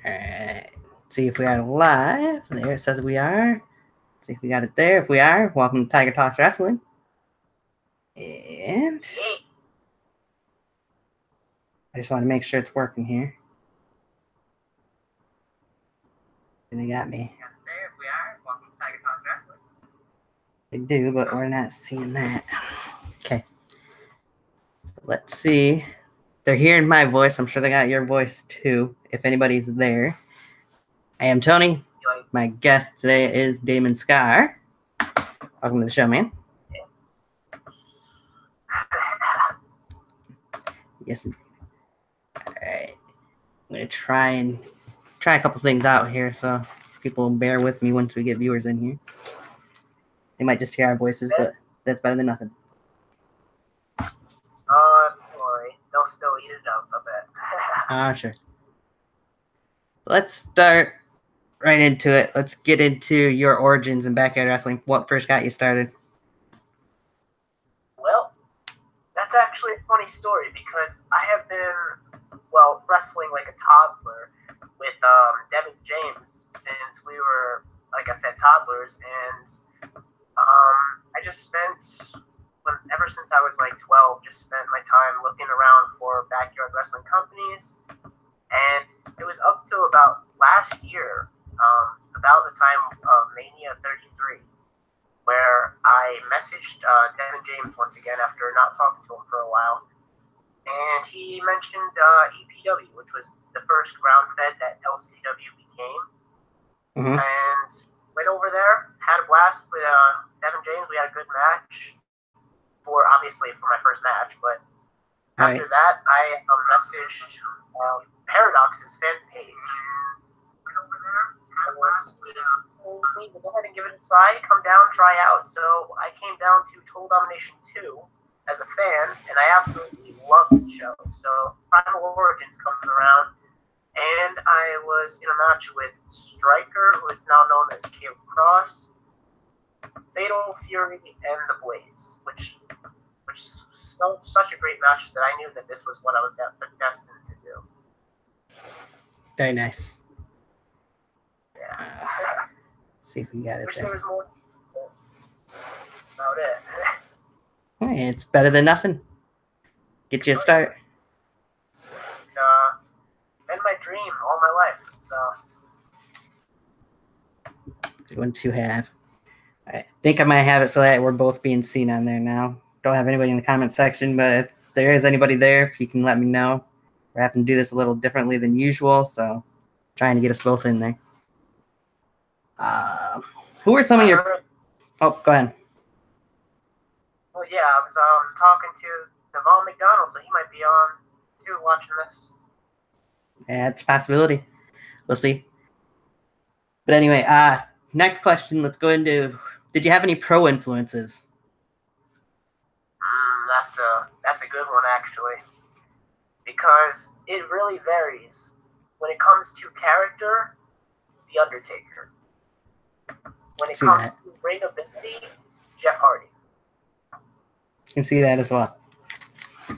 All right. See if we are live. There it says we are. See if we got it there. If we are, welcome to Tiger Talks Wrestling. And I just want to make sure it's working here. And they got me. There, if we are, welcome to Tiger Talks Wrestling. They do, but we're not seeing that. Okay. So let's see. They're hearing my voice. I'm sure they got your voice too, if anybody's there. I am Tony. My guest today is Damon Scar. Welcome to the show, man. Yes. All right. I'm going to try a couple things out here, so people bear with me once we get viewers in here. They might just hear our voices, but that's better than nothing. Don't worry. They'll still eat it up a bit. Sure. Let's start right into it. Let's get into your origins in backyard wrestling. What first got you started? Well, that's actually a funny story because I have been, wrestling like a toddler with Damon James since we were, like I said, toddlers. And I just spent, ever since I was like 12, just spent my time looking around for backyard wrestling companies. And it was up to about last year, about the time of Mania 33, where I messaged Damon James once again after not talking to him for a while. And he mentioned EPW, which was the first ground fed that LCW became. Mm-hmm. And went over there, had a blast with Damon James. We had a good match obviously for my first match. But after that, I messaged Paradox's fan page. Went over there, had a blast. Told me to go ahead and give it a try, come down, try out. So I came down to Total Domination 2 as a fan, and I absolutely loved the show. So Primal Origins comes around, and I was in a match with Striker, who is now known as Caleb Cross, Fatal Fury, and The Blaze, which is such a great match that I knew that this was what I was destined to do. Very nice. Yeah. See if we got it. Wish there was more. That's about it. It's better than nothing. Get you a start. Been my dream all my life. Good one to have. I think I might have it so that we're both being seen on there now. Don't have anybody in the comment section, but if there is anybody there, you can let me know. We're having to do this a little differently than usual, so trying to get us both in there. Who are some of your... Oh, go ahead. Well, yeah, I was talking to Devon McDonald, so he might be on too watching this. Yeah, it's a possibility. We'll see. But anyway, next question. Let's go into... Did you have any pro influences? That's a good one, actually. Because it really varies. When it comes to character, The Undertaker. When it comes to ring ability, Jeff Hardy. Can see that as well. Yeah,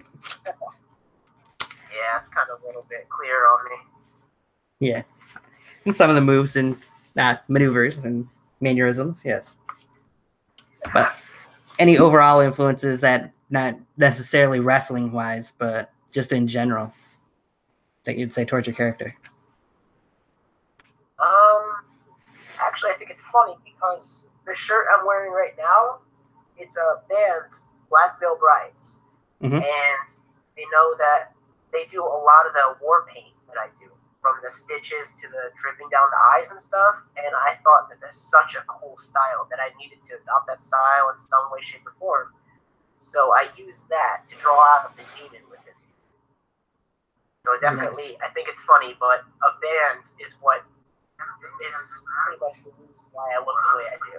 it's kind of a little bit clear on me. Yeah. And some of the moves and maneuvers and mannerisms, yes. But any overall influences that not necessarily wrestling wise, but just in general that you'd say towards your character? Actually, I think it's funny because the shirt I'm wearing right now, it's a band, Black Veil Brides. Mm-hmm. And they know that they do a lot of the war paint that I do, from the stitches to the dripping down the eyes and stuff. And I thought that that's such a cool style that I needed to adopt that style in some way, shape, or form. So I used that to draw out the demon with it. So definitely, I think it's funny, but a band is what is pretty much the reason why I look the way I do.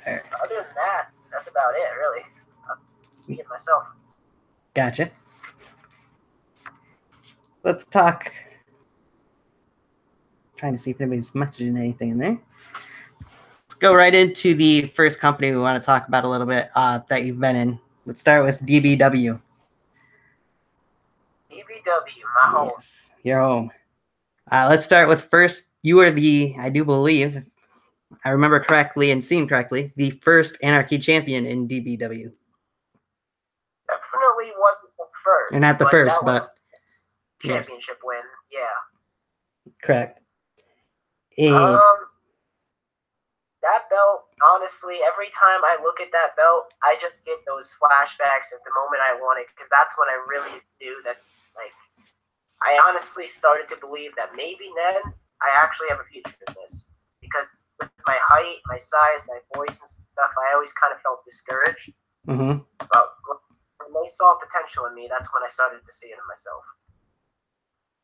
Yeah. Other than that, that's about it, really. I'm speaking myself. Gotcha. Let's talk. Trying to see if anybody's messaging anything in there. Let's go right into the first company we want to talk about a little bit that you've been in. Let's start with DBW. DBW, my home. Yes, your home. Let's start with first. You were I do believe, if I remember correctly and seen correctly, the first Anarchy champion in DBW. Definitely wasn't the first. Or not the first, but championship win. Yeah. Correct. That belt, honestly, every time I look at that belt, I just get those flashbacks at the moment I won it, because that's when I really knew that, like, I honestly started to believe that maybe then I actually have a future in this. Because with my height, my size, my voice and stuff, I always kind of felt discouraged. Mm-hmm. But when they saw potential in me, that's when I started to see it in myself.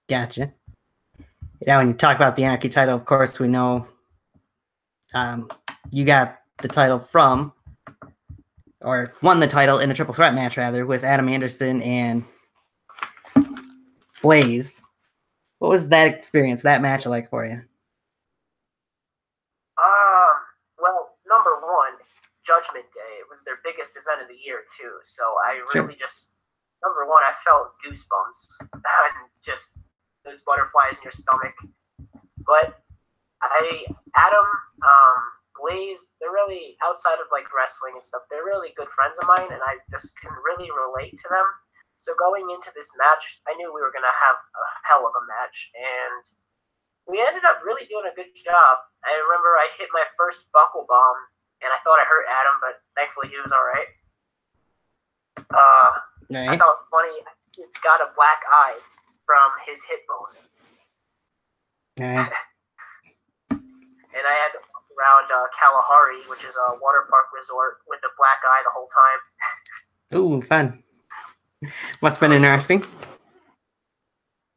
Gotcha. Yeah, when you talk about the Anarchy title, of course, we know you got the title from, or won the title in a triple threat match, rather, with Adam Anderson and Blaze. What was that experience, that match like for you? Well, number one, Judgment Day. It was their biggest event of the year, too. So I really just, number one, I felt goosebumps and just those butterflies in your stomach. But Adam, Blaze, they're really, outside of like wrestling and stuff, they're really good friends of mine, and I just can really relate to them. So going into this match, I knew we were going to have a hell of a match, and we ended up really doing a good job. I remember I hit my first buckle bomb, and I thought I hurt Adam, but thankfully he was all right. I thought it was funny, he got a black eye from his hip bone. And I had to walk around Kalahari, which is a water park resort, with a black eye the whole time. Ooh, fun. Must have been interesting.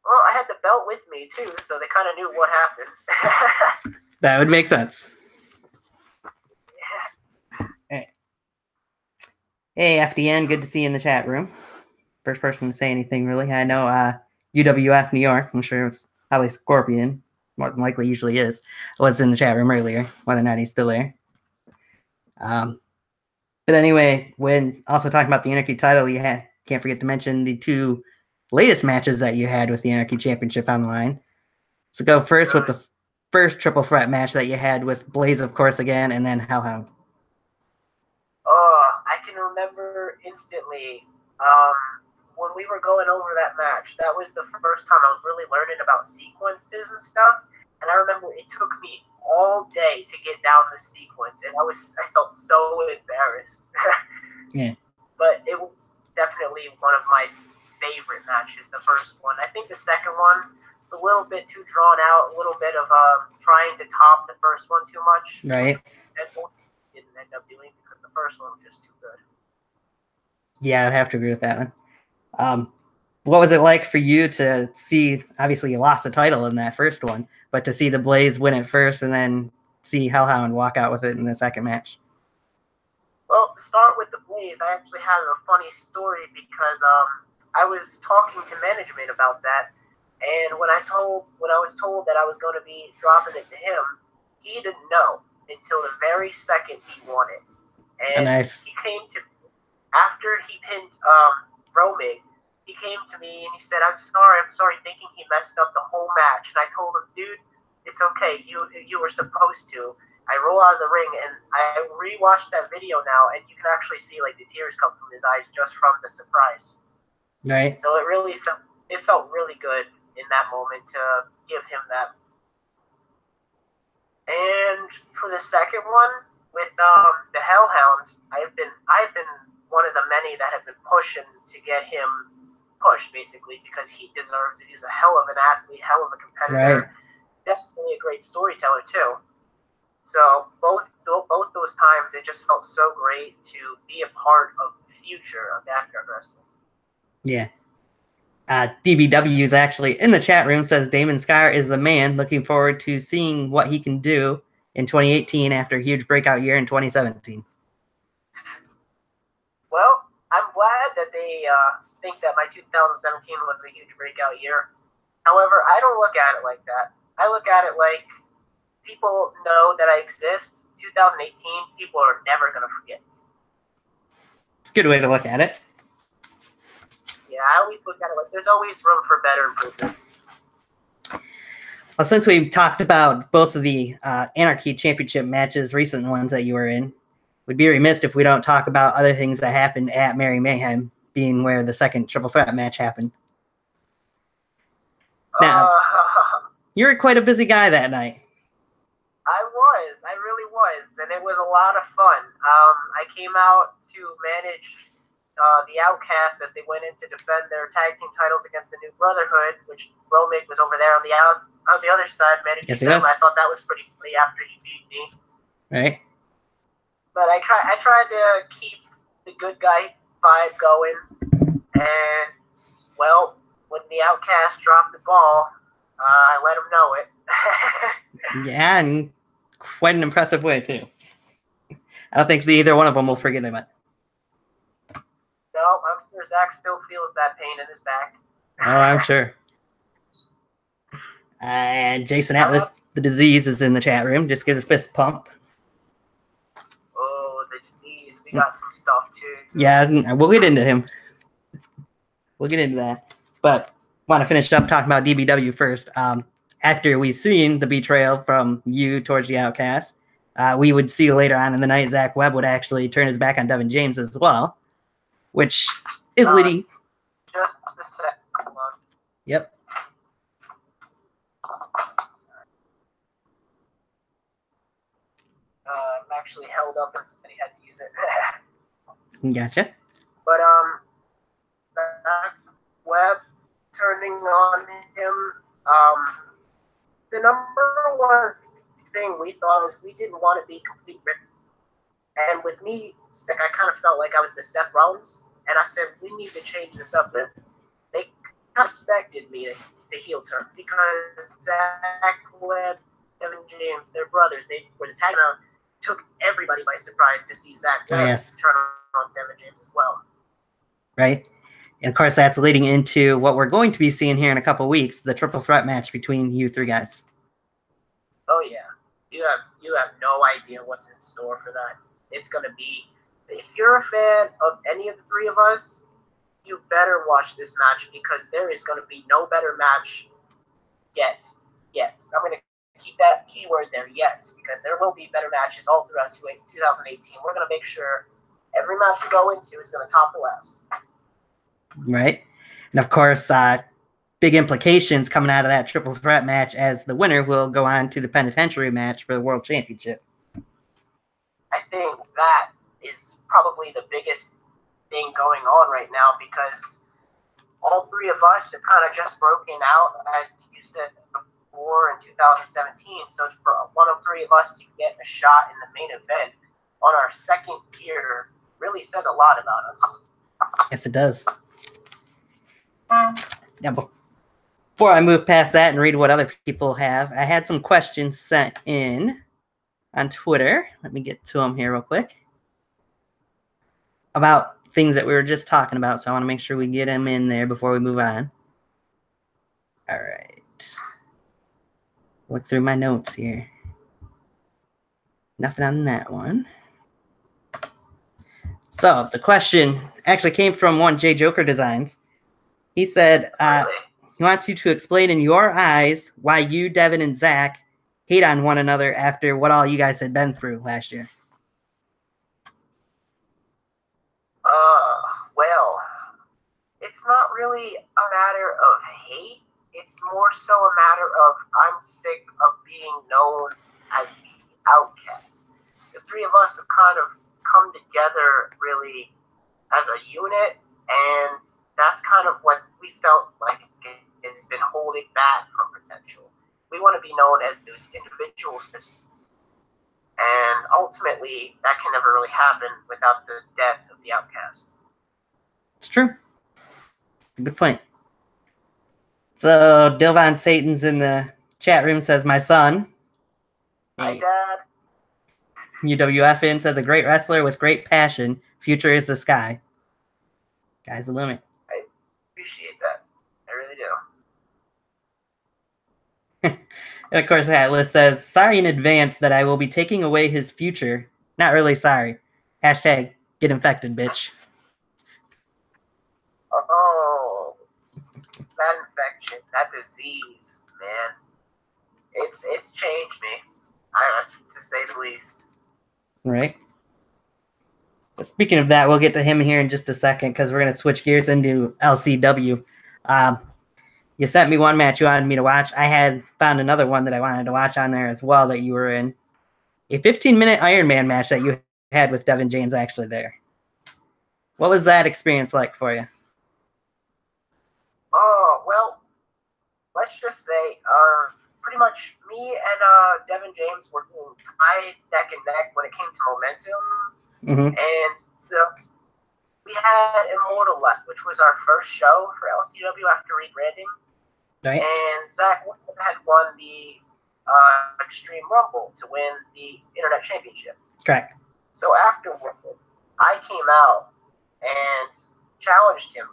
Well, I had the belt with me, too, so they kind of knew what happened. That would make sense. Yeah. Hey, FDN, good to see you in the chat room. First person to say anything, really. I know UWF New York, I'm sure it's probably Scorpion, more than likely usually is, was in the chat room earlier, whether or not he's still there. But anyway, when also talking about the Anarchy title, you can't forget to mention the two latest matches that you had with the Anarchy Championship on the line. So go first with the first triple threat match that you had with Blaze, of course, again, and then Hellhound. I can remember instantly when we were going over that match. That was the first time I was really learning about sequences and stuff. And I remember it took me all day to get down the sequence, and I felt so embarrassed. Yeah. But it was definitely one of my favorite matches, the first one. I think the second one was a little bit too drawn out, a little bit of trying to top the first one too much. Right. And didn't end up doing because the first one was just too good. Yeah, I'd have to agree with that one. What was it like for you to see, obviously you lost the title in that first one, but to see the Blaze win it first and then see Hellhound walk out with it in the second match? Well, to start with the Blaze, I actually have a funny story because I was talking to management about that, and when I was told that I was going to be dropping it to him, he didn't know until the very second he won it. And nice. He came to me after he pinned Romig. He came to me and he said, I'm sorry, thinking he messed up the whole match. And I told him, dude, it's okay. You were supposed to. I roll out of the ring, and I rewatched that video now, and you can actually see like the tears come from his eyes just from the surprise. Right. So it felt really good in that moment to give him that. And for the second one with the Hellhound, I've been one of the many that have been pushing to get him pushed, basically, because he deserves it. He's a hell of an athlete, hell of a competitor. Right. Definitely a great storyteller too. So both those times, it just felt so great to be a part of the future of backyard wrestling. Yeah. DBW is actually in the chat room, says Damon Scar is the man. Looking forward to seeing what he can do in 2018 after a huge breakout year in 2017. Well, I'm glad that they think that my 2017 was a huge breakout year. However, I don't look at it like that. I look at it like people know that I exist. 2018, people are never going to forget. a good way to look at it. Yeah, I always look at it like there's always room for better improvement. Well, since we talked about both of the Anarchy Championship matches, recent ones that you were in, we'd be remiss if we don't talk about other things that happened at Merry Mayhem, being where the second triple threat match happened. Now, you were quite a busy guy that night. I really was, and it was a lot of fun. I came out to manage the Outcast as they went in to defend their tag team titles against the New Brotherhood, which Romig was over there on the other side managing them. I thought that was pretty funny after he beat me. Right. But I tried to keep the good guy vibe going, and well, when the Outcast dropped the ball, I let him know it. Yeah, and quite an impressive way too. I don't think either one of them will forget him. No, I'm sure Zach still feels that pain in his back. Oh, I'm sure. And Jason Atlas, the disease, is in the chat room. Just gives a fist pump. Oh, the disease. We got some stuff too. Yeah, we'll get into him. We'll get into that. But want to finish up talking about DBW first. After we've seen the betrayal from you towards the Outcast, we would see later on in the night Zach Webb would actually turn his back on Devin James as well, which is leading. Just a sec. Hold on. Yep. I'm actually held up and somebody had to use it. Gotcha. But Zach Webb turning on him. The number one thing we thought was we didn't want to be complete rip. And with me, I kind of felt like I was the Seth Rollins, and I said we need to change this up. And they expected me to heel turn because Zach Webb, Devin James, they're brothers. They were the tag team. Took everybody by surprise to see Zach Webb turn on Devin James as well. Right. And of course, that's leading into what we're going to be seeing here in a couple of weeks, the triple threat match between you three guys. Oh yeah, you have no idea what's in store for that. It's going to be, if you're a fan of any of the three of us, you better watch this match because there is going to be no better match yet. I'm going to keep that keyword there, yet, because there will be better matches all throughout 2018. We're going to make sure every match we go into is going to top the last. Right. And of course, big implications coming out of that triple threat match as the winner will go on to the penitentiary match for the world championship. I think that is probably the biggest thing going on right now because all three of us have kind of just broken out, as you said before, in 2017. So for one of three of us to get a shot in the main event on our second year really says a lot about us. Yes, it does. Now, before I move past that and read what other people have, I had some questions sent in on Twitter. Let me get to them here real quick. About things that we were just talking about, so I want to make sure we get them in there before we move on. All right. Look through my notes here. Nothing on that one. So, the question actually came from one J Joker Designs. He said, he wants you to explain in your eyes why you, Devin, and Zach hate on one another after what all you guys had been through last year. Well, it's not really a matter of hate. It's more so a matter of I'm sick of being known as the outcast. The three of us have kind of come together really as a unit, and that's kind of what we felt like it's been holding back from potential. We want to be known as those individuals, and ultimately that can never really happen without the death of the outcast. It's true. Good point. So Dilvan Satan's in the chat room, says, my son. Hi, Dad. UWFN says, a great wrestler with great passion. Future is the sky. Sky's the limit. I appreciate that. I really do. And of course, Atlas says, sorry in advance that I will be taking away his future. Not really sorry. Hashtag get infected, bitch. that infection, that disease, man, it's changed me, to say the least. Right. Speaking of that, we'll get to him here in just a second because we're going to switch gears into LCW. You sent me one match you wanted me to watch. I had found another one that I wanted to watch on there as well that you were in. A 15-minute Iron Man match that you had with Devin James actually there. What was that experience like for you? Oh, well, let's just say pretty much me and Devin James were tied neck and neck when it came to momentum. Mm-hmm. And we had Immortal Lust, which was our first show for LCW after rebranding. Right. And Zach had won the Extreme Rumble to win the Internet Championship. Correct. So afterward, I came out and challenged him.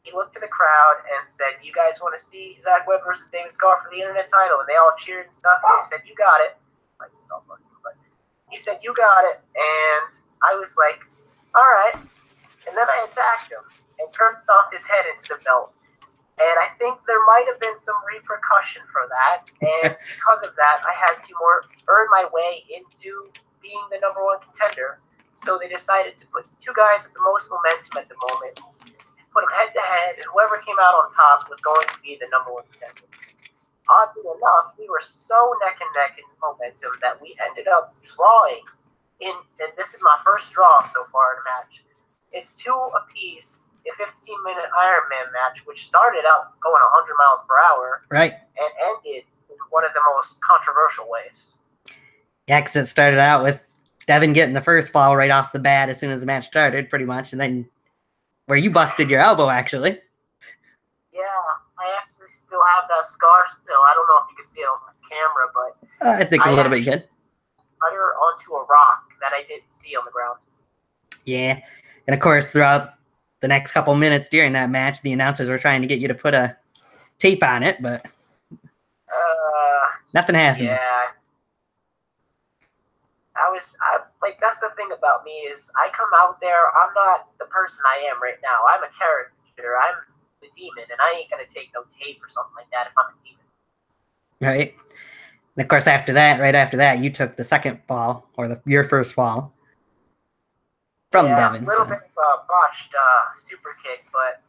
He looked at the crowd and said, "Do you guys want to see Zach Webb versus Damon Scar for the Internet title?" And they all cheered and stuff. And he said, "You got it." I stopped looking, but he said, "You got it." And I was like, "All right." And then I attacked him and curb stomped his head into the belt. And I think there might have been some repercussion for that. And because of that, I had to earn my way into being the number one contender. So they decided to put two guys with the most momentum at the moment, put them head to head, and whoever came out on top was going to be the number one contender. Oddly enough, we were so neck and neck in momentum that we ended up drawing and this is my first draw so far in a match, in 2 apiece, a 15-minute Iron Man match, which started out going 100 miles per hour, right, and ended in one of the most controversial ways. Yeah, because it started out with Devin getting the first fall right off the bat as soon as the match started, pretty much, and then where you busted your elbow, actually. Yeah, I actually still have that scar still. I don't know if you can see it on the camera, but I think a little bit you could. Utter onto a rock that I didn't see on the ground. Yeah, and of course, throughout the next couple minutes during that match, the announcers were trying to get you to put a tape on it, but nothing happened. Yeah. That's the thing about me is I come out there, I'm not the person I am right now. I'm a character. I'm the demon, and I ain't going to take no tape or something like that if I'm a demon. Right. And of course, right after that, you took the second fall, or your first fall from Devin. A little bit of a botched super kick, but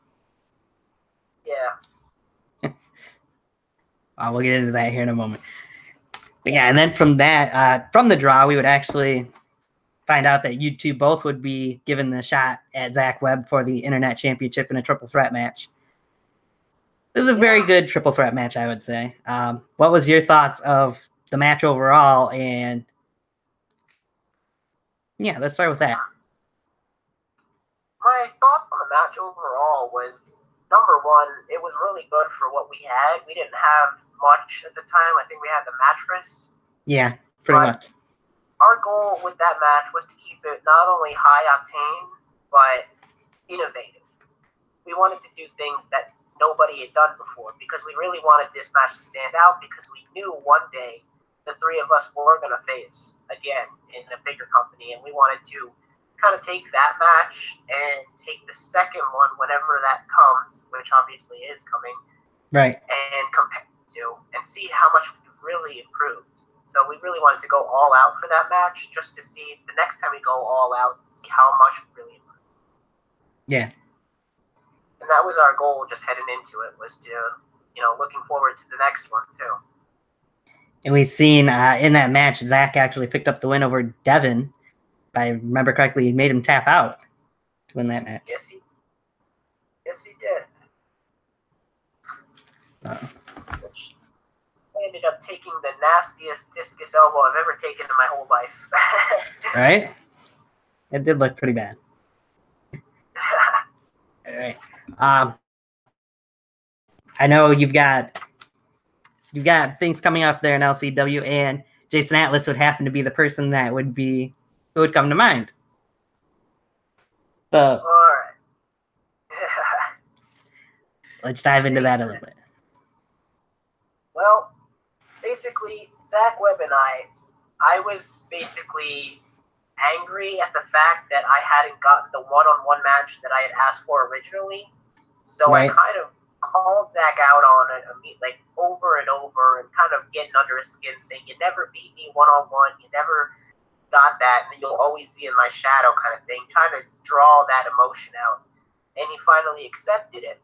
yeah. We'll get into that here in a moment. But yeah, and then from that, from the draw, we would actually find out that you two both would be given the shot at Zach Webb for the Internet Championship in a triple threat match. This is a very good triple threat match, I would say. What was your thoughts of the match overall? And yeah, let's start with that. My thoughts on the match overall was, number one, it was really good for what we had. We didn't have much at the time. I think we had the mattress. Yeah, pretty much. Our goal with that match was to keep it not only high octane, but innovative. We wanted to do things that nobody had done before because we really wanted this match to stand out because we knew one day the three of us were going to face again in a bigger company, and we wanted to kind of take that match and take the second one whenever that comes, which obviously is coming, right, and compare it to and see how much we've really improved. So we really wanted to go all out for that match just to see the next time we go all out, see how much we really improved. Yeah. And that was our goal just heading into it, was to, looking forward to the next one too. And we've seen in that match, Zach actually picked up the win over Devin. If I remember correctly, he made him tap out to win that match. Yes, he did. I ended up taking the nastiest discus elbow I've ever taken in my whole life. Right? It did look pretty bad. All right. I know you've got things coming up there in LCW, and Jason Atlas would happen to be the person that would come to mind. So, all right. Let's dive into that a little bit. Well, basically, Zach Webb and I was basically angry at the fact that I hadn't gotten the one-on-one match that I had asked for originally. So right. I kind of called Zach out on it, like over and over, and kind of getting under his skin, saying, "You never beat me one-on-one. You never got that, and you'll always be in my shadow," kind of thing, trying to draw that emotion out. And he finally accepted it,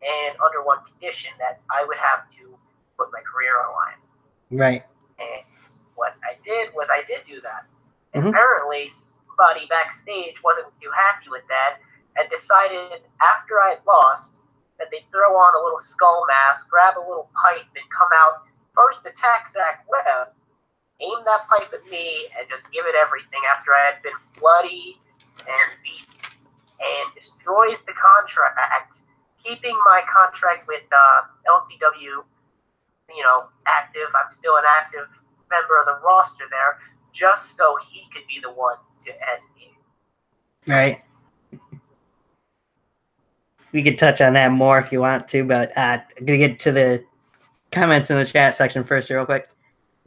and under one condition, that I would have to put my career on the line. Right. And what I did was I did do that. And apparently somebody backstage wasn't too happy with that and decided after I had lost that they'd throw on a little skull mask, grab a little pipe, and come out, first attack Zach Webb, aim that pipe at me, and just give it everything after I had been bloody and beaten, and destroys the contract, keeping my contract with LCW, active. I'm still an active member of the roster there, just so he could be the one to end me. Right. We could touch on that more if you want to, but I'm going to get to the comments in the chat section first here real quick.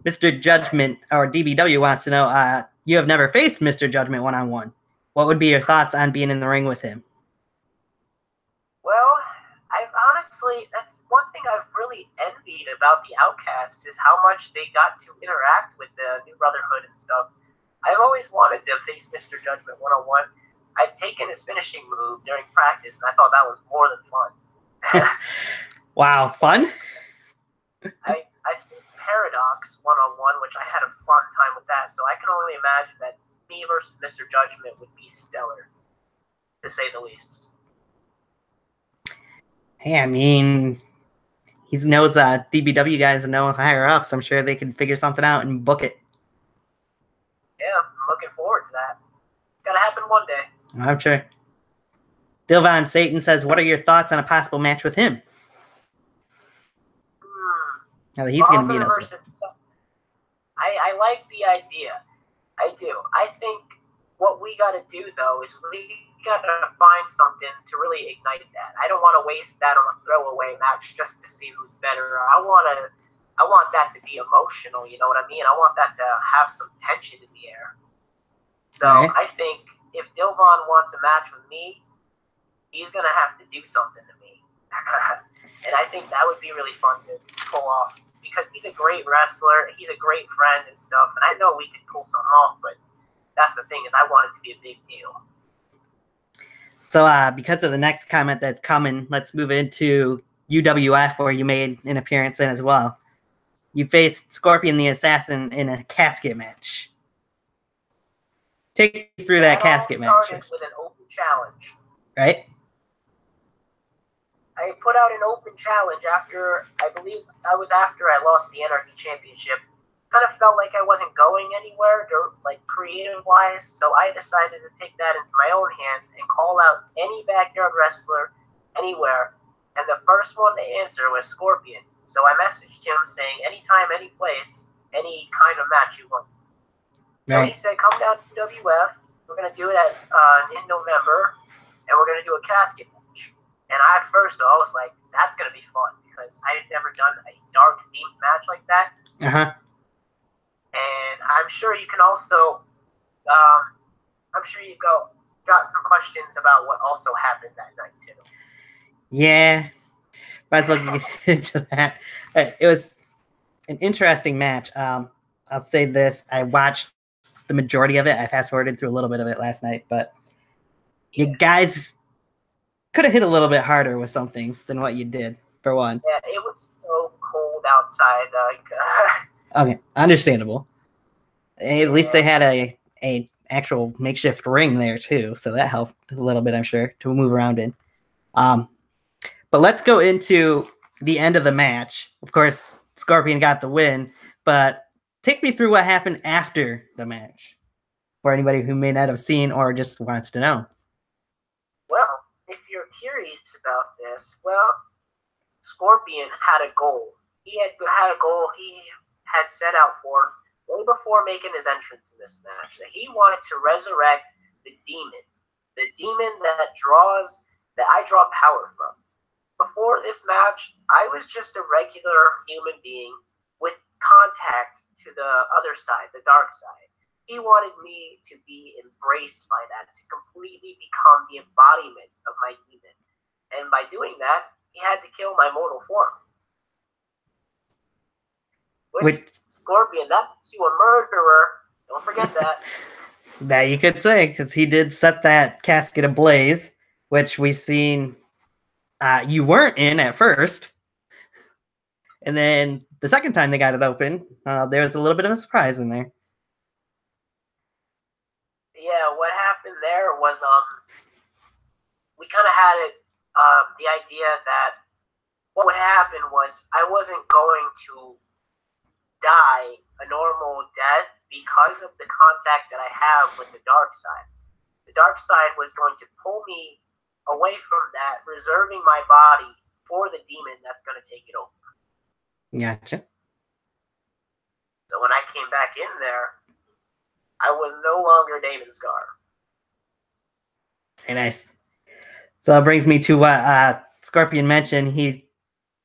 Mr. Judgment, or DBW, wants to know, you have never faced Mr. Judgment one-on-one. What would be your thoughts on being in the ring with him? Well, that's one thing I've really envied about the Outcasts is how much they got to interact with the New Brotherhood and stuff. I've always wanted to face Mr. Judgment one-on-one. I've taken his finishing move during practice, and I thought that was more than fun. Wow, fun? I faced Paradox one-on-one, which I had a fun time with that, so I can only imagine that me versus Mr. Judgment would be stellar, to say the least. Hey, I mean, he knows DBW guys know higher ups. I'm sure they can figure something out and book it. Yeah, I'm looking forward to that. It's got to happen one day. I'm sure. Dilvan Satan says, what are your thoughts on a possible match with him? Now that he's going to be in us. I like the idea. I do. I think what we got to do, though, is we got to find something to really ignite that. I don't want to waste that on a throwaway match just to see who's better. I want that to be emotional, you know what I mean? I want that to have some tension in the air. So I think if Dilvan wants a match with me, he's going to have to do something to me. And I think that would be really fun to pull off because he's a great wrestler. He's a great friend and stuff. And I know we could pull something off, but that's the thing is I want it to be a big deal. So because of the next comment that's coming, let's move into UWF, where you made an appearance in as well. You faced Scorpion the Assassin in a casket match. Take me through that casket match. Started with an open challenge. Right? I put out an open challenge after, I believe I was after I lost the Anarchy Championship. Kind of felt like I wasn't going anywhere, like creative-wise, so I decided to take that into my own hands and call out any backyard wrestler anywhere, and the first one to answer was Scorpion. So I messaged him saying, anytime, any place, any kind of match you want. So he said, come down to WF, we're going to do it in November, and we're going to do a casket match. And at first, I was like, that's going to be fun, because I had never done a dark-themed match like that. Uh-huh. And I'm sure you can also, I'm sure you've got some questions about what also happened that night, too. Yeah. Might as well get into that. It was an interesting match. I'll say this. I watched the majority of it. I fast-forwarded through a little bit of it last night, but you guys could have hit a little bit harder with some things than what you did, for one. Yeah, it was so cold outside. Okay, understandable. At least they had a actual makeshift ring there too, so that helped a little bit, I'm sure, to move around in. But let's go into the end of the match. Of course, Scorpion got the win, but take me through what happened after the match for anybody who may not have seen or just wants to know. Well, if you're curious about this, Scorpion had a goal. He had a goal he had set out for way before making his entrance in this match. That he wanted to resurrect the demon that I draw power from. Before this match, I was just a regular human being with contact to the other side, the dark side. He wanted me to be embraced by that, to completely become the embodiment of my demon. And by doing that, he had to kill my mortal form. Which Scorpion, that makes you a murderer. Don't forget that. That you could say, because he did set that casket ablaze, which we seen you weren't in at first. And then the second time they got it open, there was a little bit of a surprise in there. Yeah, what happened there was we kind of had it the idea that what would happen was I wasn't going to die a normal death because of the contact that I have with the dark side. The dark side was going to pull me away from that, reserving my body for the demon that's going to take it over. Gotcha. So when I came back in there, I was no longer Damon Scar. Very nice. So that brings me to what Scorpion mentioned. He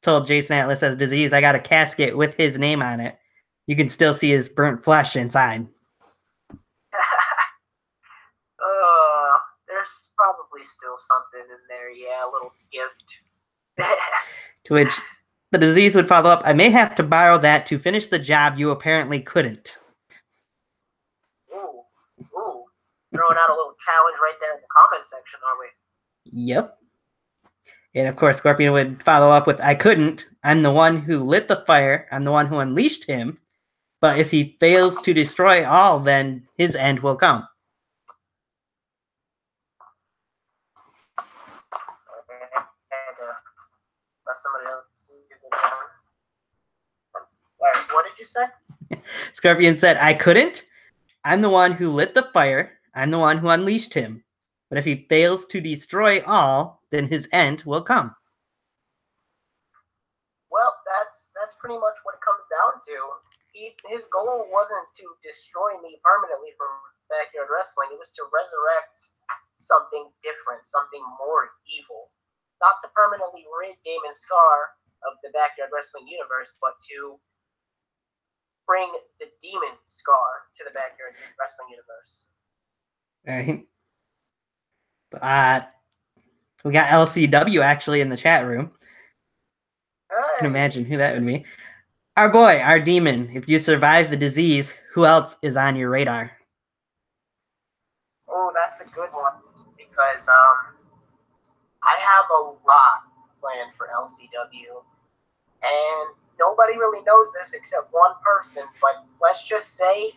told Jason Atlas as disease, I got a casket with his name on it. You can still see his burnt flesh inside. There's probably still something in there. Yeah, a little gift. To which the disease would follow up, I may have to borrow that to finish the job you apparently couldn't. Ooh. Throwing out a little challenge right there in the comment section, are we? Yep. And of course, Scorpion would follow up with, I couldn't. I'm the one who lit the fire. I'm the one who unleashed him. But if he fails to destroy all, then his end will come. Somebody else. What did you say? Scorpion said, I couldn't. I'm the one who lit the fire. I'm the one who unleashed him. But if he fails to destroy all, then his end will come. Well, that's pretty much what it comes down to. His goal wasn't to destroy me permanently from backyard wrestling. It was to resurrect something different, something more evil. Not to permanently rid Damon Scar of the backyard wrestling universe, but to bring the Demon Scar to the backyard wrestling universe. Right. We got LCW actually in the chat room. Hey. I can imagine who that would be. Our boy, our demon. If you survive the disease, who else is on your radar? Oh, that's a good one because I have a lot planned for LCW, and nobody really knows this except one person, but let's just say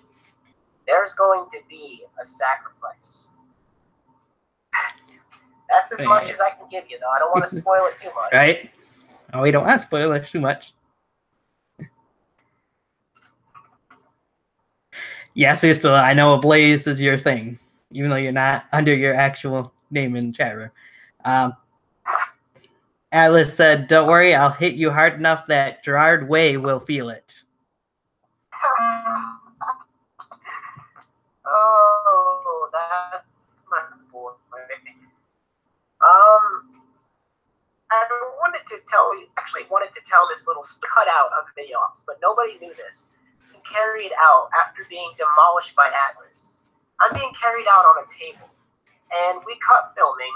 there's going to be a sacrifice. That's as much as I can give you, though. I don't want to spoil it too much. Right? Oh, we don't want to spoil it too much. Yes, still, I know Blaze is your thing, even though you're not under your actual name in the chat room. Atlas said, don't worry, I'll hit you hard enough that Gerard Way will feel it. Oh, that's my boy. I wanted to tell this little cutout of the videos, but nobody knew this. He carried out after being demolished by Atlas. I'm being carried out on a table, and we cut filming,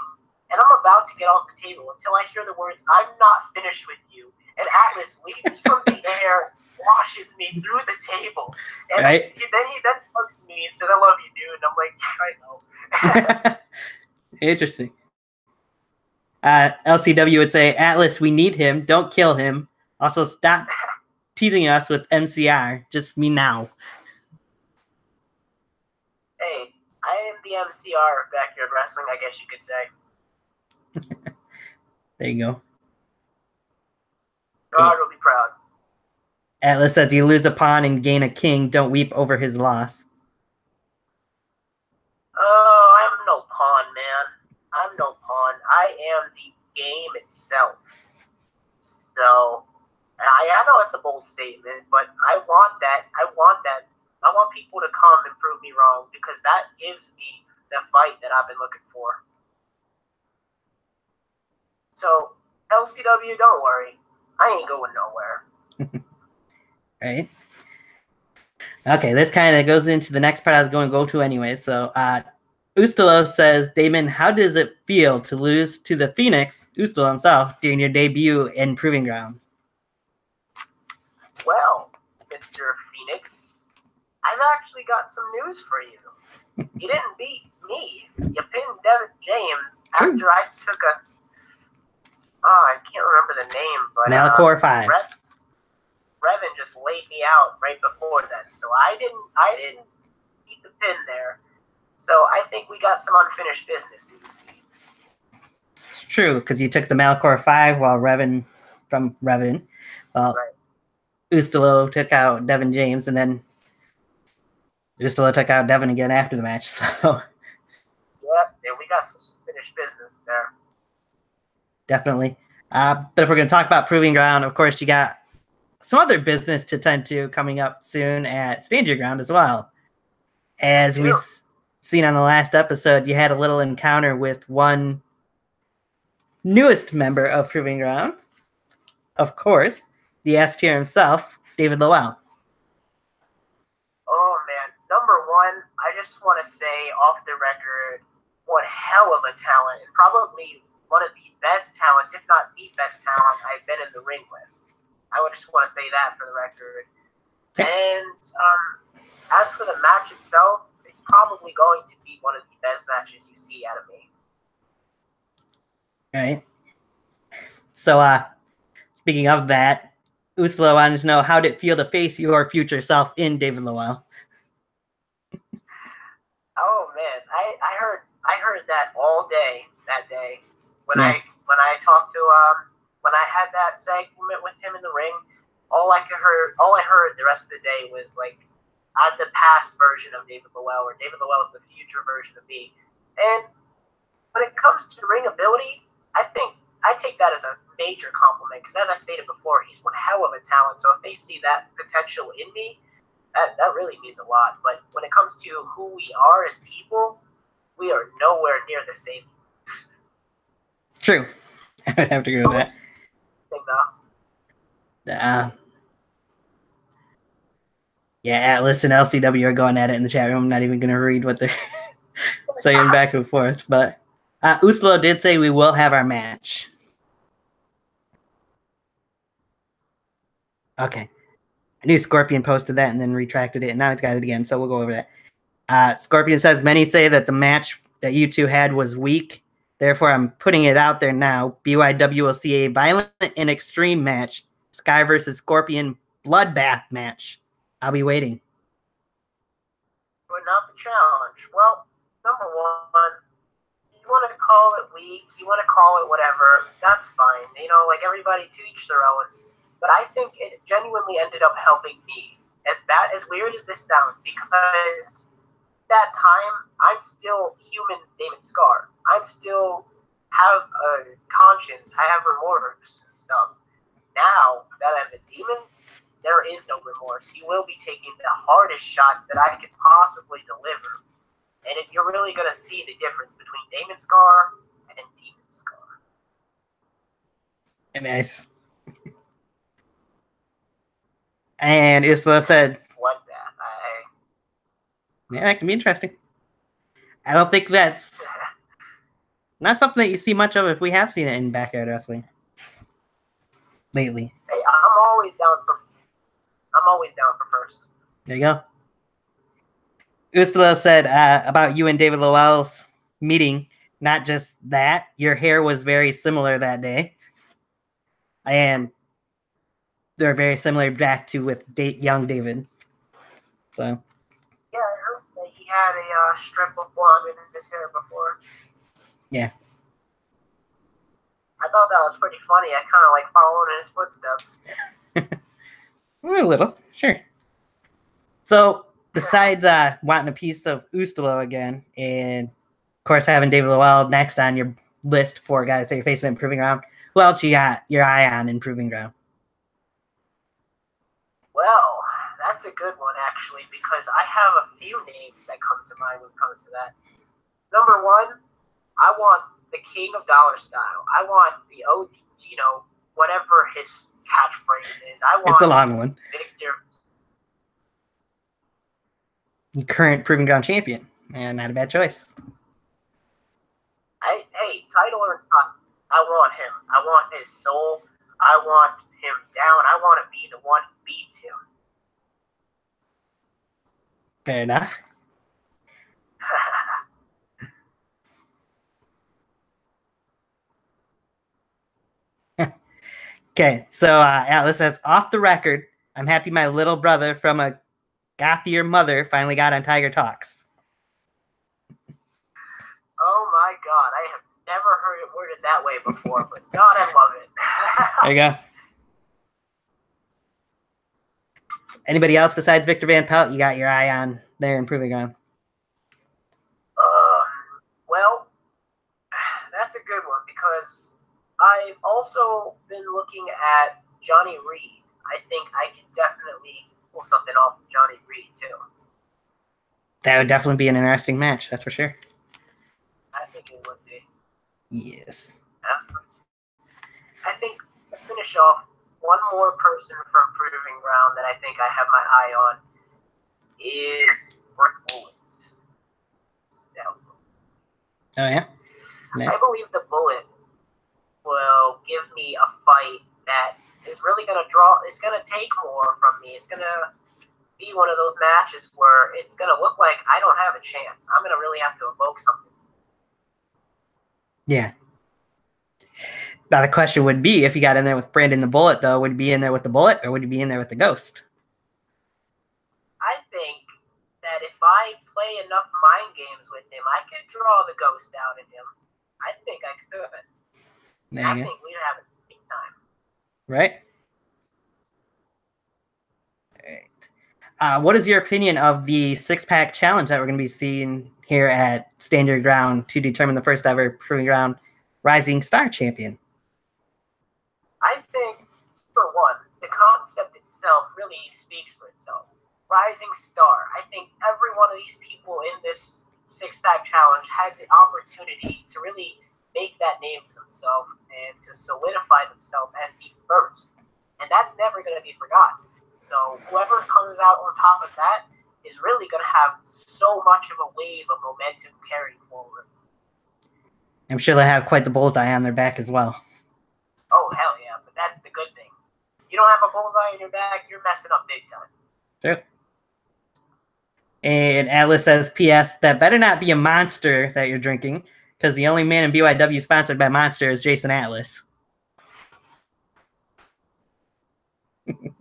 and I'm about to get off the table until I hear the words, I'm not finished with you. And Atlas leaps from the air, squashes me through the table. And right. he hugs me and says, I love you, dude. And I'm like, I know. Interesting. LCW would say, Atlas, we need him. Don't kill him. Also, stop teasing us with MCR. Just me now. Hey, I am the MCR backyard wrestling, I guess you could say. There you go. God will be proud. Atlas says, you lose a pawn and gain a king. Don't weep over his loss. Oh, I'm no pawn, man. I'm no pawn. I am the game itself. So, I know it's a bold statement, but I want that. I want people to come and prove me wrong because that gives me the fight that I've been looking for. So, LCW, don't worry. I ain't going nowhere. Right. Okay, this kind of goes into the next part I was going to go to anyway. So, Ustalo says, Damon, how does it feel to lose to the Phoenix, Ustalo himself, during your debut in Proving Grounds? Well, Mr. Phoenix, I've actually got some news for you. You didn't beat me. You pinned Devin James after I took a... Oh, I can't remember the name, but... Malcor 5. Revan just laid me out right before then, so I didn't beat the pin there. So I think we got some unfinished business. It's true, because you took the Malcor 5 while Revan... Well, right. Ustalo took out Devin James, and then Ustalo took out Devin again after the match, so... Yeah, we got some finished business there. Definitely. But if we're going to talk about Proving Ground, of course, you got some other business to tend to coming up soon at Stand Your Ground as well. As we've seen on the last episode, you had a little encounter with one newest member of Proving Ground. Of course, the S tier himself, David Lowell. Oh, man. Number one, I just want to say off the record, what hell of a talent, and probably one of the best talents, if not the best talent I've been in the ring with. I would just want to say that for the record. And as for the match itself, it's probably going to be one of the best matches you see out of me. All right. So, speaking of that, Ustalo wanted to know, how did it feel to face your future self in David Lowell? Oh man, I heard that all day that day when I talked to when I had that segment with him in the ring. All I heard the rest of the day was like, I'm the past version of David Lowell, or David Lowell is the future version of me. And when it comes to ring ability, I think I take that as a major compliment, because as I stated before, he's one hell of a talent. So if they see that potential in me, that really means a lot. But when it comes to who we are as people, we are nowhere near the same. True. I would have to agree with that. Yeah, Atlas and LCW are going at it in the chat room. I'm not even going to read what they're saying back and forth. But Ustalo did say we will have our match. Okay. I knew Scorpion posted that and then retracted it, and now he's got it again, so we'll go over that. Scorpion says, many say that the match that you two had was weak. Therefore, I'm putting it out there now. BYW will see a violent and extreme match. Sky versus Scorpion bloodbath match. I'll be waiting. But not the challenge. Well, number one, you want to call it weak, you want to call it whatever, that's fine. You know, like everybody to each their own. But I think it genuinely ended up helping me. As weird as this sounds, because that time, I'm still human Damon Scar. I'm still have a conscience. I have remorse and stuff. Now that I'm a demon, there is no remorse. You will be taking the hardest shots that I could possibly deliver. And you're really going to see the difference between Damon Scar and Demon Scar. Nice. And Isla said, bloodbath. Yeah, that can be interesting. I don't think that's not something that you see much of, if we have seen it in backyard wrestling lately. Hey, I'm always down for first. There you go. Ustalo said about you and David Lowell's meeting, not just that, your hair was very similar that day. And they're very similar back to with young David. So. Yeah, I heard that he had a strip of blonde in his hair before. Yeah. I thought that was pretty funny. I kind of like following in his footsteps. A little, sure. So, besides wanting a piece of Ustalo again, and of course having David Lowell next on your list for guys that you're facing in Proving Ground, who else you got your eye on in Proving Ground? Well, that's a good one, actually, because I have a few names that come to mind when it comes to that. Number one, I want the King of Dollar Style. I want the OG, whatever his catchphrase is. I want it's a long one. Victor. Current Proving Ground champion, and not a bad choice. hey, title or not, I want him. I want his soul. I want him down. I want to be the one who beats him. Fair enough. Okay, so Atlas says, off the record, I'm happy my little brother from a gothier mother finally got on Tiger Talks. Oh my God, I have never heard it worded that way before, but God, I love it. There you go. Anybody else besides Victor Van Pelt you got your eye on there improving on? Well, that's a good one because I've also been looking at Johnny Reed. I think I can definitely pull something off of Johnny Reed too. That would definitely be an interesting match, that's for sure. I think it would be. Yes. I think to finish off, one more person from Proving Ground that I think I have my eye on is Brick Bullet. Oh, yeah? Nice. I believe the Bullet will give me a fight that is really going to draw, it's going to take more from me. It's going to be one of those matches where it's going to look like I don't have a chance. I'm going to really have to evoke something. Yeah. Now the question would be, if you got in there with Brandon the Bullet, though, would you be in there with the Bullet or would you be in there with the Ghost? I think that if I play enough mind games with him, I could draw the Ghost out in him. I think I could. I think we'd have a big time. Right? All right. What is your opinion of the six-pack challenge that we're going to be seeing here at Stand Your Ground to determine the first ever Proving Ground Rising Star Champion? I think, for one, the concept itself really speaks for itself. Rising Star. I think every one of these people in this six-pack challenge has the opportunity to really make that name for themselves and to solidify themselves as the first. And that's never going to be forgotten. So whoever comes out on top of that is really going to have so much of a wave of momentum carrying forward. I'm sure they have quite the bullseye on their back as well. Oh, hell yeah. But that's the good thing. You don't have a bullseye in your back, you're messing up big time. True. And Atlas says, P.S., that better not be a Monster that you're drinking, because the only man in BYW sponsored by Monster is Jason Atlas. Definitely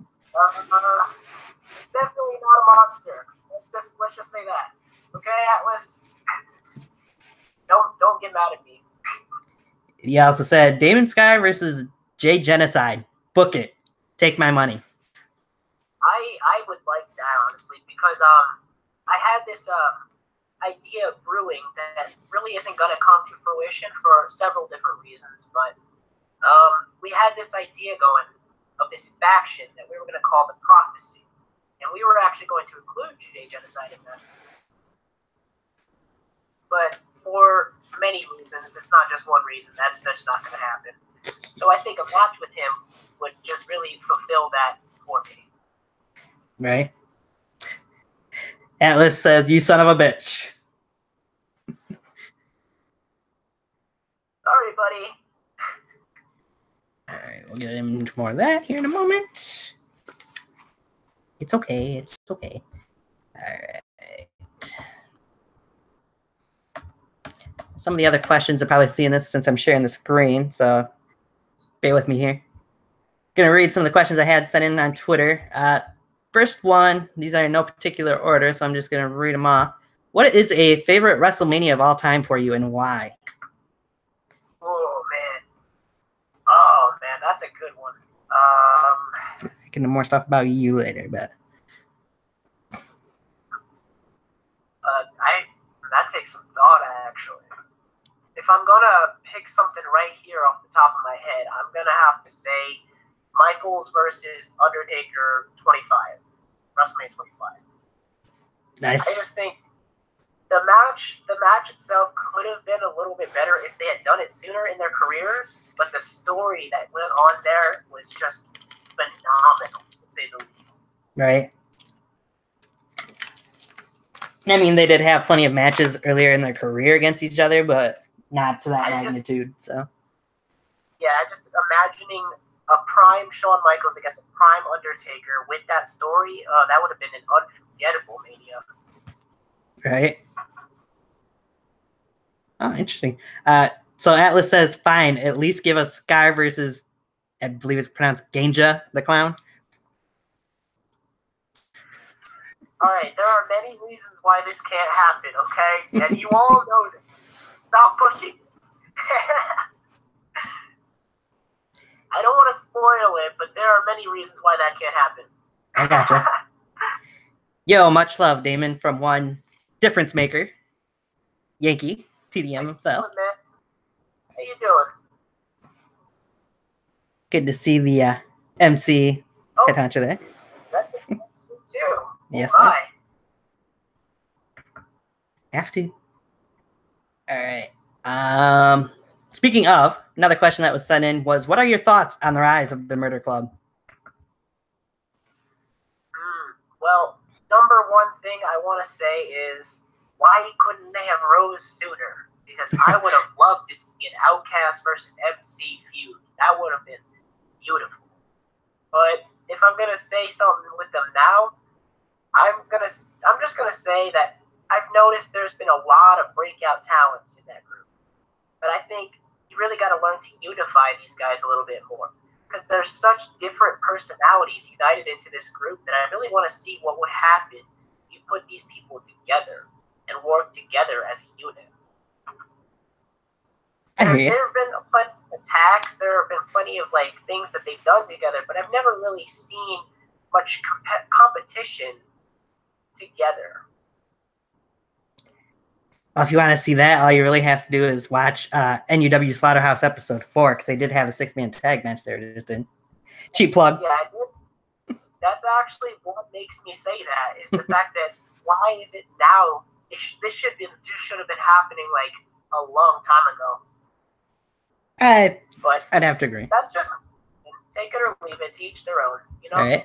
not a monster. Let's just say that. Okay, Atlas? Don't get mad at me. He also said, Damon Scar versus J Genocide. Book it. Take my money. I would like that, honestly, because I had this idea brewing that really isn't going to come to fruition for several different reasons, but we had this idea going of this faction that we were going to call the Prophecy, and we were actually going to include J Genocide in that. But for many reasons, it's not just one reason, that's not going to happen. So I think a match with him would just really fulfill that for me. Right. Atlas says, you son of a bitch. Sorry, buddy. All right, we'll get into more of that here in a moment. It's okay. It's okay. All right. Some of the other questions are probably seeing this since I'm sharing the screen, so bear with me here. Going to read some of the questions I had sent in on Twitter. First one, these are in no particular order, so I'm just going to read them off. What is a favorite WrestleMania of all time for you and why? Oh, man, that's a good one. I can know more stuff about you later, but that takes some thought, actually. If I'm gonna pick something right here off the top of my head, I'm gonna have to say Michaels versus Undertaker 25, WrestleMania 25. Nice. I just think the match itself could have been a little bit better if they had done it sooner in their careers, but the story that went on there was just phenomenal, to say the least. Right. I mean, they did have plenty of matches earlier in their career against each other, but not to that magnitude. So yeah, just imagining a prime Shawn Michaels against a prime Undertaker with that story, that would have been an unforgettable Mania. Right. Oh, interesting. So Atlas says, fine, at least give us Scar versus, I believe it's pronounced Ganja, the clown. All right, there are many reasons why this can't happen, okay? And you all know this. Stop pushing it. I don't want to spoil it, but there are many reasons why that can't happen. I gotcha. Yo, much love, Damon, from one difference maker, Yankee, TDM himself. How you doing? Good to see the MC head honcho there. That's the MC too. Yes, sir. Have to. All right. Speaking of, another question that was sent in was, what are your thoughts on the rise of the Murder Club? Well, number one thing I want to say is, why couldn't they have rose sooner? Because I would have loved to see an Outcast versus MC feud. That would have been beautiful. But if I'm gonna say something with them now, I'm just gonna say that I've noticed there's been a lot of breakout talents in that group. But I think you really got to learn to unify these guys a little bit more, because there's such different personalities united into this group that I really want to see what would happen if you put these people together and work together as a unit. There have been plenty of attacks. There have been plenty of things that they've done together, but I've never really seen much competition together. Well, if you want to see that, all you really have to do is watch NUW Slaughterhouse episode 4, because they did have a 6-man tag match there. They just didn't. Cheap plug. Yeah, that's actually what makes me say that, is the fact that why is it now? This should have been happening a long time ago. But I'd have to agree. That's just take it or leave it, to each their own, you know? All right.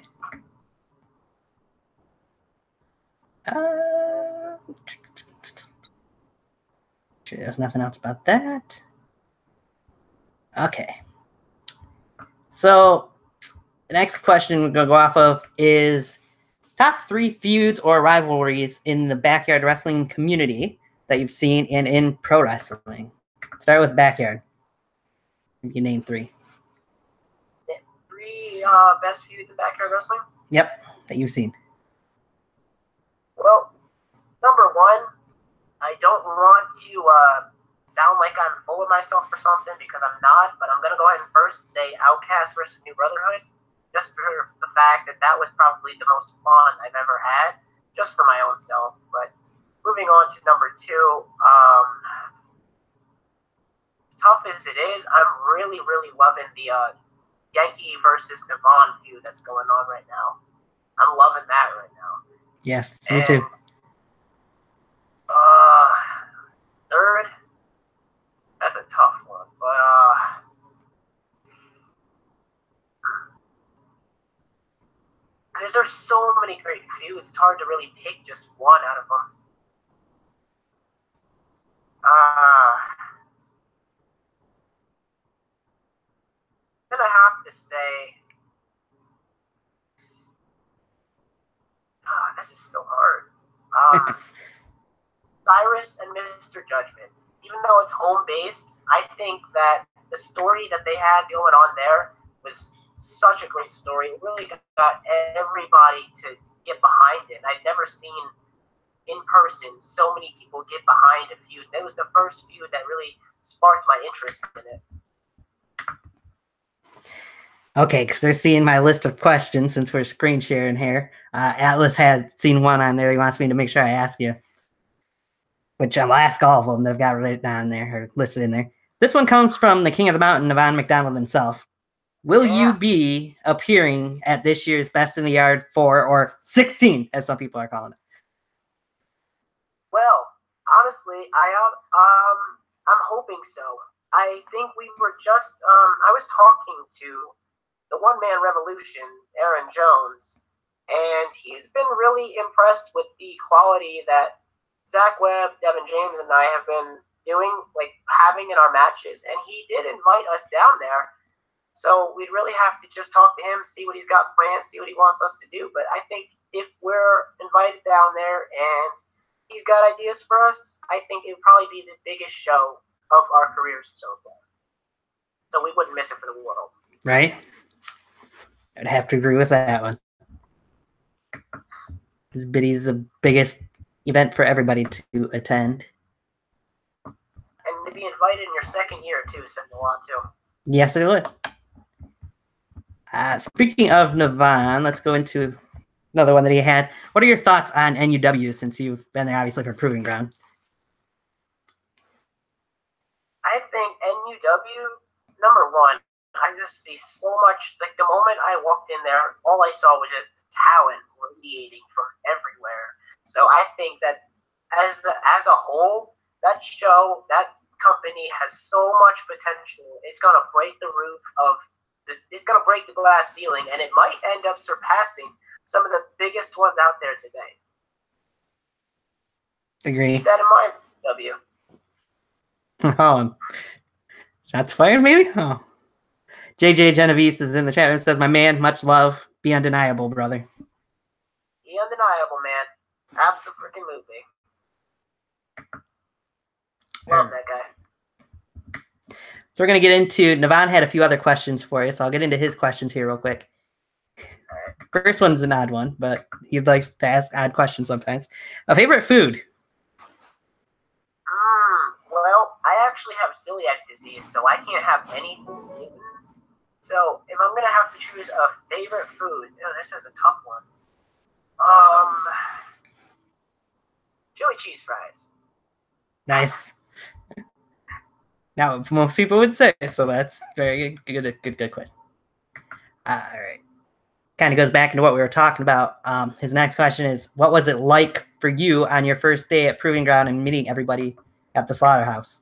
Sure, there's nothing else about that. Okay. So the next question we're going to go off of is top 3 feuds or rivalries in the backyard wrestling community that you've seen and in pro wrestling. Start with backyard. You name 3. 3 best feuds in backyard wrestling? Yep, that you've seen. Well, number 1, I don't want to sound like I'm full of myself or something, because I'm not, but I'm going to go ahead and first say Outcast versus New Brotherhood, just for the fact that that was probably the most fun I've ever had, just for my own self. But moving on to number 2, tough as it is, I'm really, really loving the Yankee versus Devon feud that's going on right now. I'm loving that right now. Yes, me too. Third, that's a tough one, but because there's so many great feuds, it's hard to really pick just one out of them. I'm gonna have to say, this is so hard. Cyrus and Mr. Judgment. Even though it's home-based, I think that the story that they had going on there was such a great story. It really got everybody to get behind it. I'd never seen in person so many people get behind a feud. It was the first feud that really sparked my interest in it. Okay, because they're seeing my list of questions since we're screen sharing here. Atlas had seen one on there. He wants me to make sure I ask you, which I'll ask all of them that I've got written down there or listed in there. This one comes from the King of the Mountain, Yvonne McDonald himself. Will you be appearing at this year's Best in the Yard 4 or 16, as some people are calling it? Well, honestly, I'm hoping so. I think we were just, I was talking to the one-man revolution, Aaron Jones, and he's been really impressed with the quality that Zach Webb, Devin James, and I have been doing, having involving in our matches, and he did invite us down there. So we'd really have to just talk to him, see what he's got planned, see what he wants us to do. But I think if we're invited down there and he's got ideas for us, I think it would probably be the biggest show of our careers so far. So we wouldn't miss it for the world. Right? I'd have to agree with that one. This Biddy's the biggest event for everybody to attend. And to be invited in your second year, too, said a lot, too. Yes, it would. Speaking of Navan, let's go into another one that he had. What are your thoughts on NUW since you've been there, obviously, for Proving Ground? I think NUW, number one, I just see so much. Like, the moment I walked in there, all I saw was just talent radiating from everywhere. So I think that as a whole, that show, that company has so much potential. It's going to break the roof of this. It's going to break the glass ceiling, and it might end up surpassing some of the biggest ones out there today. Agree. Keep that in mind, W. Oh, shots fired, maybe? Oh. JJ Genovese is in the chat and says, my man, much love. Be undeniable, brother. Be undeniable, man. Absolutely. Love that guy. So we're going to get into, Navan had a few other questions for you, so I'll get into his questions here real quick. First one's an odd one, but he likes to ask odd questions sometimes. A favorite food? Well, I actually have celiac disease, so I can't have anything. So if I'm going to have to choose a favorite food, this is a tough one. Chili cheese fries. Nice. Now, most people would say, so that's very good question. All right. Kind of goes back into what we were talking about. His next question is, what was it like for you on your first day at Proving Ground and meeting everybody at the slaughterhouse?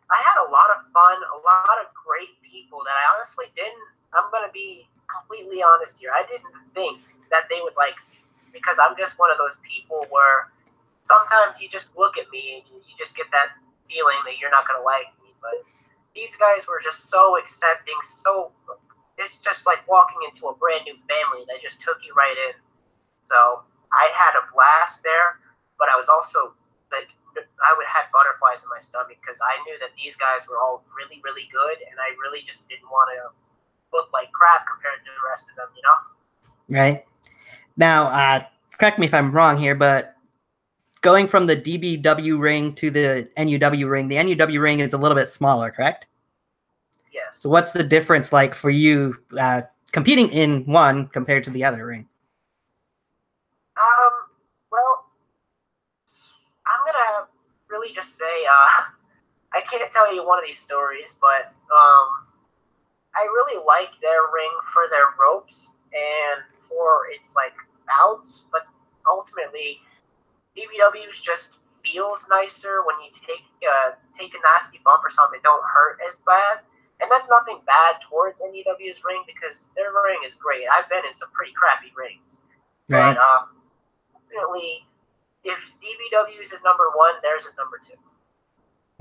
I had a lot of fun, a lot of great people that I honestly I'm going to be completely honest here. I didn't think that they would like me because I'm just one of those people where sometimes you just look at me and you just get that feeling that you're not going to like me. But these guys were just so accepting, it's just like walking into a brand new family that just took you right in. So I had a blast there, but I was also like, I had butterflies in my stomach because I knew that these guys were all really, really good, and I really just didn't want to look like crap compared to the rest of them, you know? Right. Now, correct me if I'm wrong here, but going from the DBW ring to the NUW ring, the NUW ring is a little bit smaller, correct? Yes. So what's the difference like for you competing in one compared to the other ring? Well, I'm going to really just say, I can't tell you one of these stories, but I really like their ring for their ropes and for its like bouts, but ultimately DBW's just feels nicer when you take a nasty bump or something. It don't hurt as bad, and that's nothing bad towards NUW's ring because their ring is great. I've been in some pretty crappy rings, right? But ultimately, if DBW's is number one, theirs is number two.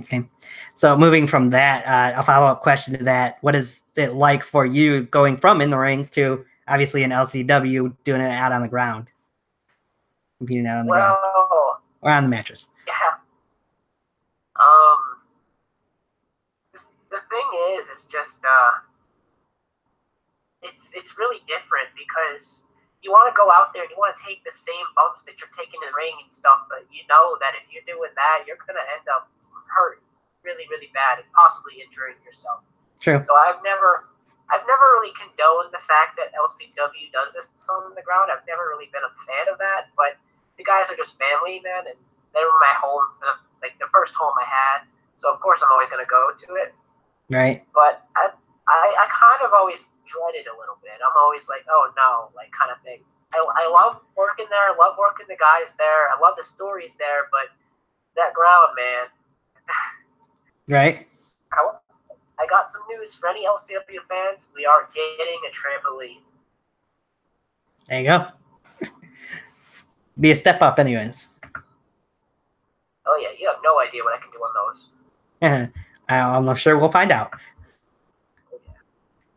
Okay, so moving from that, a follow-up question to that: what is it like for you going from in the ring to obviously an LCW doing it out on the ground, competing out on the ground or on the mattress? Yeah. The thing is, it's just it's really different because you want to go out there and you want to take the same bumps that you're taking in the ring and stuff, but you know that if you're doing that, you're going to end up hurt really, really bad and possibly injuring yourself. True. So I've never really condoned the fact that LCW does this on the ground. I've never really been a fan of that, but the guys are just family, man, and they were my home, like the first home I had. So of course I'm always going to go to it. Right. But I kind of always dreaded a little bit. I'm always like, oh no, like kind of thing. I love working there. I love working the guys there. I love the stories there, but that ground, man. Right. I got some news for any LCW fans. We are getting a trampoline. There you go. Be a step up anyways. Oh Oh yeah, you have no idea what I can do on those. I'm sure we'll find out.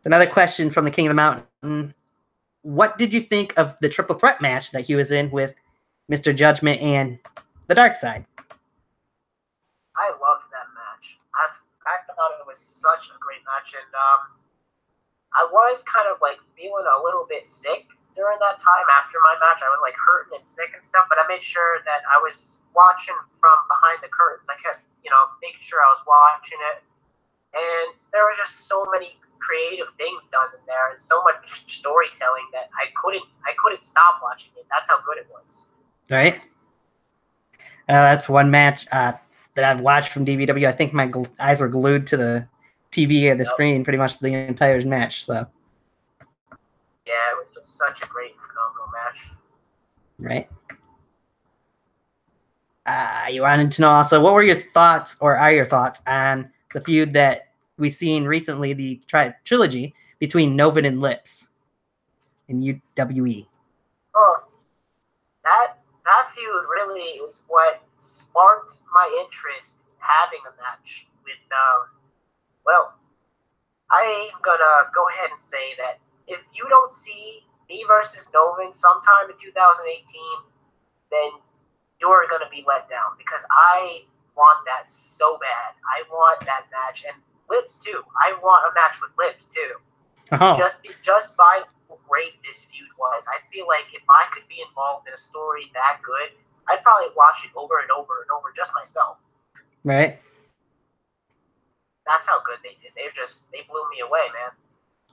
Another question from the King of the Mountain. What did you think of the triple threat match that he was in with Mr. Judgment and the Dark Side? I loved that match. I thought it was such a great match, and I was kind of like feeling a little bit sick during that time after my match. I was like hurting and sick and stuff, but I made sure that I was watching from behind the curtains. I kept, making sure I was watching it, and there was just so many creative things done in there and so much storytelling that I couldn't stop watching it. That's how good it was. Right. That's one match that I've watched from DVW. I think my eyes were glued to the TV or the screen pretty much the entire match. So. Yeah, it was just such a great, phenomenal match. Right. You wanted to know also, what were your thoughts, or are your thoughts, on the feud that we've seen recently, the trilogy between Novin and Lips in UWE? Oh, that feud really is what sparked my interest in having a match with, well, I'm gonna go ahead and say that if you don't see me versus Novin sometime in 2018, then you're going to be let down, because I want that so bad. I want that match, and Lips too. I want a match with Lips too. Oh. Just by how great this feud was, I feel like if I could be involved in a story that good, I'd probably watch it over and over and over just myself. Right. That's how good they did. They blew me away, man.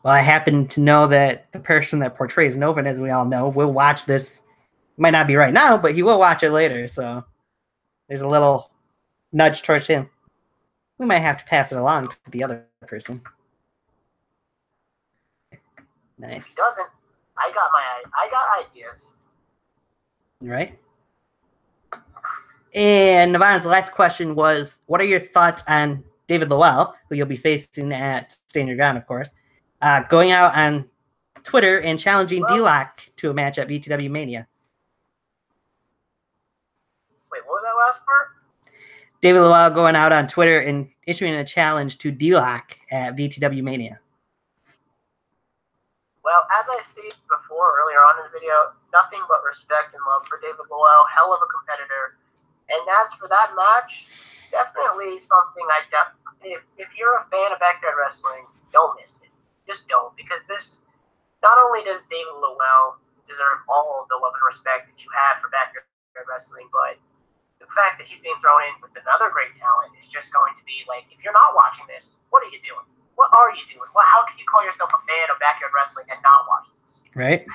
Well, I happen to know that the person that portrays Novin, as we all know, will watch this. Might not be right now, but he will watch it later. So there's a little nudge towards him. We might have to pass it along to the other person. Nice. If he doesn't, I got ideas. Right. And Navon's last question was, what are your thoughts on David Lowell, who you'll be facing at Stand Your Ground, of course, going out on Twitter and challenging D-Lock to a match at VTW Mania? Wait, what was that last part? David Lowell going out on Twitter and issuing a challenge to D-Lock at VTW Mania. Well, as I stated before earlier on in the video, nothing but respect and love for David Lowell, hell of a competitor. And as for that match, definitely something if you're a fan of backyard wrestling, don't miss it. Just don't, because this, not only does David Lowell deserve all of the love and respect that you have for backyard wrestling, but the fact that he's being thrown in with another great talent is just going to be like, if you're not watching this, what are you doing? What are you doing? Well, how can you call yourself a fan of backyard wrestling and not watch this? Right.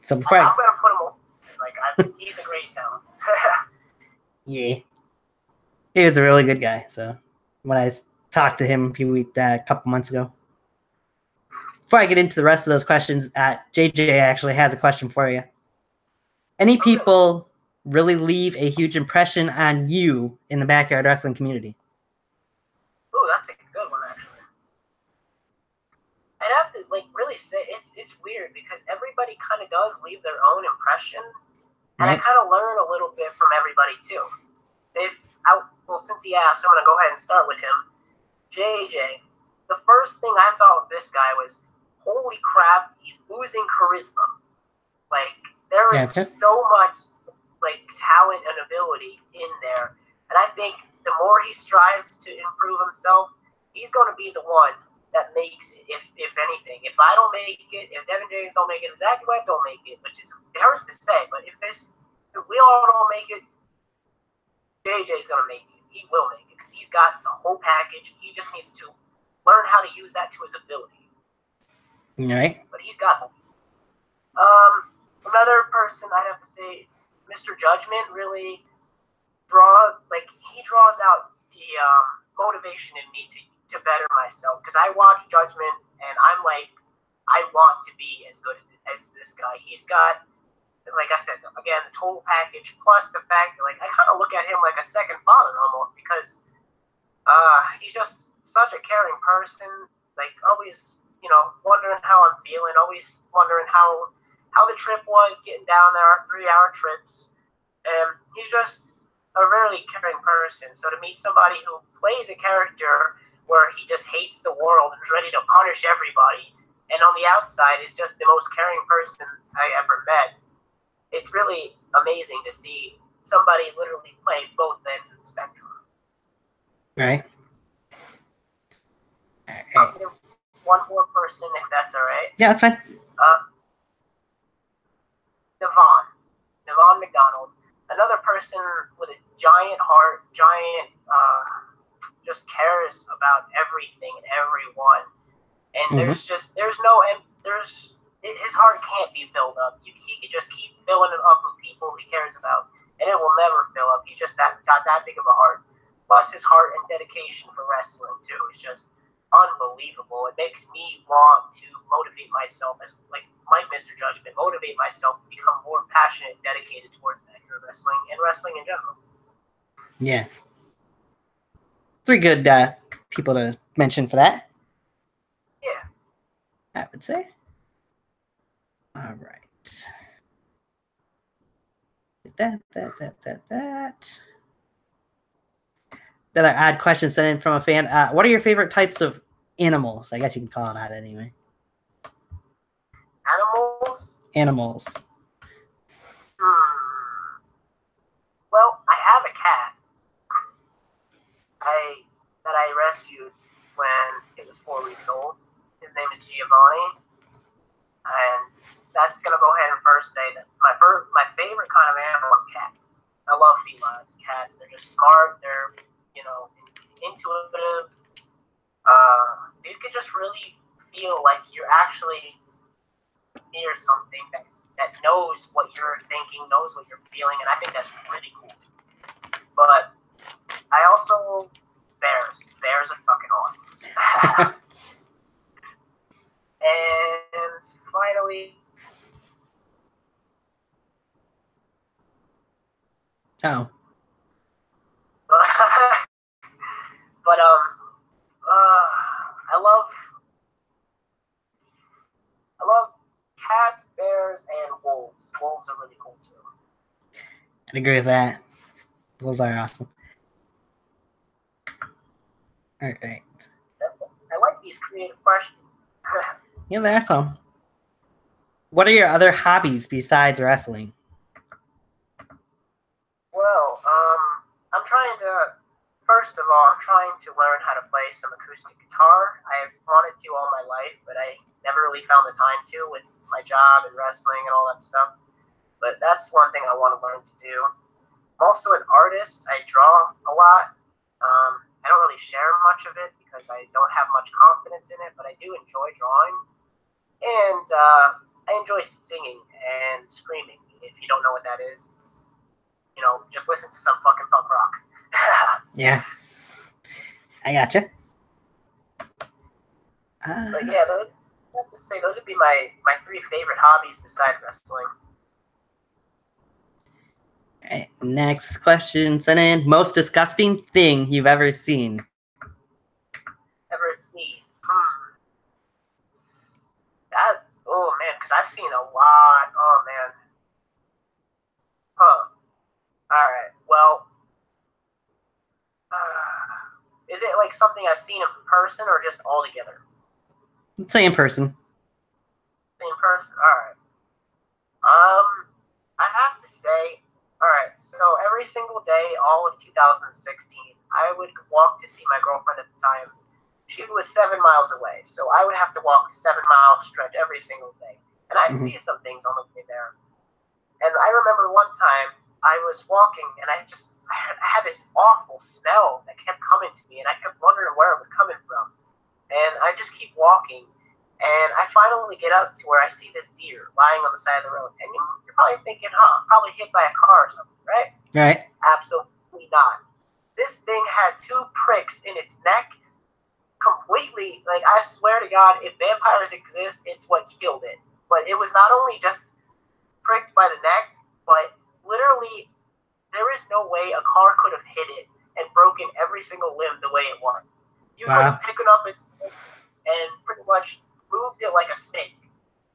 So I'm going to put him on. He's a great talent. Yeah. David's a really good guy. So when I talked to him a couple months ago. Before I get into the rest of those questions, JJ actually has a question for you. Any people really leave a huge impression on you in the backyard wrestling community? Ooh, that's a good one, actually. I'd have to really say it's weird, because everybody kind of does leave their own impression, and right. I kind of learn a little bit from everybody too. Since he asked, I'm gonna go ahead and start with him. JJ, the first thing I thought of this guy was, holy crap, he's losing charisma. Like, there is so much talent and ability in there, and I think the more he strives to improve himself, he's going to be the one that makes it. If anything, if I don't make it, if Devin James don't make it, if Zach Webb don't make it, which is, it hurts to say, but if we all don't make it, JJ's going to make it. He will make it, because he's got the whole package. He just needs to learn how to use that to his ability. Right. But he's got them. Another person I'd have to say, Mr. Judgment really draws out the motivation in me to better myself, because I watch Judgment and I'm like, I want to be as good as this guy. He's got, like I said, again, the total package, plus the fact that I kind of look at him like a second father almost, because he's just such a caring person, always, wondering how I'm feeling, always wondering how the trip was, getting down there, our 3-hour trips. And he's just a really caring person. So to meet somebody who plays a character where he just hates the world and is ready to punish everybody, and on the outside is just the most caring person I ever met, it's really amazing to see somebody literally play both ends of the spectrum. Right. One more person, if that's all right. Yeah, that's fine. Devon McDonald, another person with a giant heart, just cares about everything and everyone. And his heart can't be filled up. He could just keep filling it up with people he cares about, and it will never fill up. He's just got that big of a heart. Plus, his heart and dedication for wrestling too is just unbelievable. It makes me want to motivate myself, as like Mr. Judgment, motivate myself to become more passionate and dedicated towards that here wrestling and wrestling in general. Yeah. 3 good people to mention for that. Yeah. I would say. All right. That. Another odd question sent in from a fan. What are your favorite types of animals? I guess you can call it that anyway. Animals. Well, I have a cat. That I rescued when it was 4 weeks old. His name is Giovanni, and that's gonna go ahead and first say that my favorite kind of animal is cat. I love felines. Cats, they're just smart. They're intuitive. You could just really feel like you're actually near something that knows what you're thinking, knows what you're feeling, and I think that's really cool. But I also bears. Bears are fucking awesome. And finally, but I love cats, bears, and wolves. Wolves are really cool too. I'd agree with that. Wolves are awesome. All right. I like these creative questions. Yeah, there are some. What are your other hobbies besides wrestling? Well, first of all, I'm trying to learn how to play some acoustic guitar. I've wanted to all my life, but I never really found the time to with my job and wrestling and all that stuff. But that's one thing I want to learn to do. I'm also an artist. I draw a lot. I don't really share much of it because I don't have much confidence in it, but I do enjoy drawing. And I enjoy singing and screaming. If you don't know what that is, just listen to some fucking punk rock. Yeah. I gotcha. But yeah, I have to say those would be my 3 favorite hobbies besides wrestling. All right, next question sent in. Most disgusting thing you've ever seen? Oh man, because I've seen a lot. Oh man. Huh. Alright, well. Is it like something I've seen in person or just all together? Let's say in person. In person? Alright. I have to say, alright, so every single day, all of 2016, I would walk to see my girlfriend at the time. She was 7 miles away, so I would have to walk a 7-mile stretch every single day. And I'd see some things on the way there. And I remember one time I was walking and I had this awful smell that kept coming to me, and I kept wondering where it was coming from. And I just keep walking, and I finally get up to where I see this deer lying on the side of the road. And you're probably thinking, probably hit by a car or something, right? Right. Absolutely not. This thing had 2 pricks in its neck. Completely, like, I swear to God, if vampires exist, it's what killed it. But it was not only just pricked by the neck, but literally there is no way a car could have hit it and broken every single limb the way it was. You could pick it up and pretty much moved it like a snake.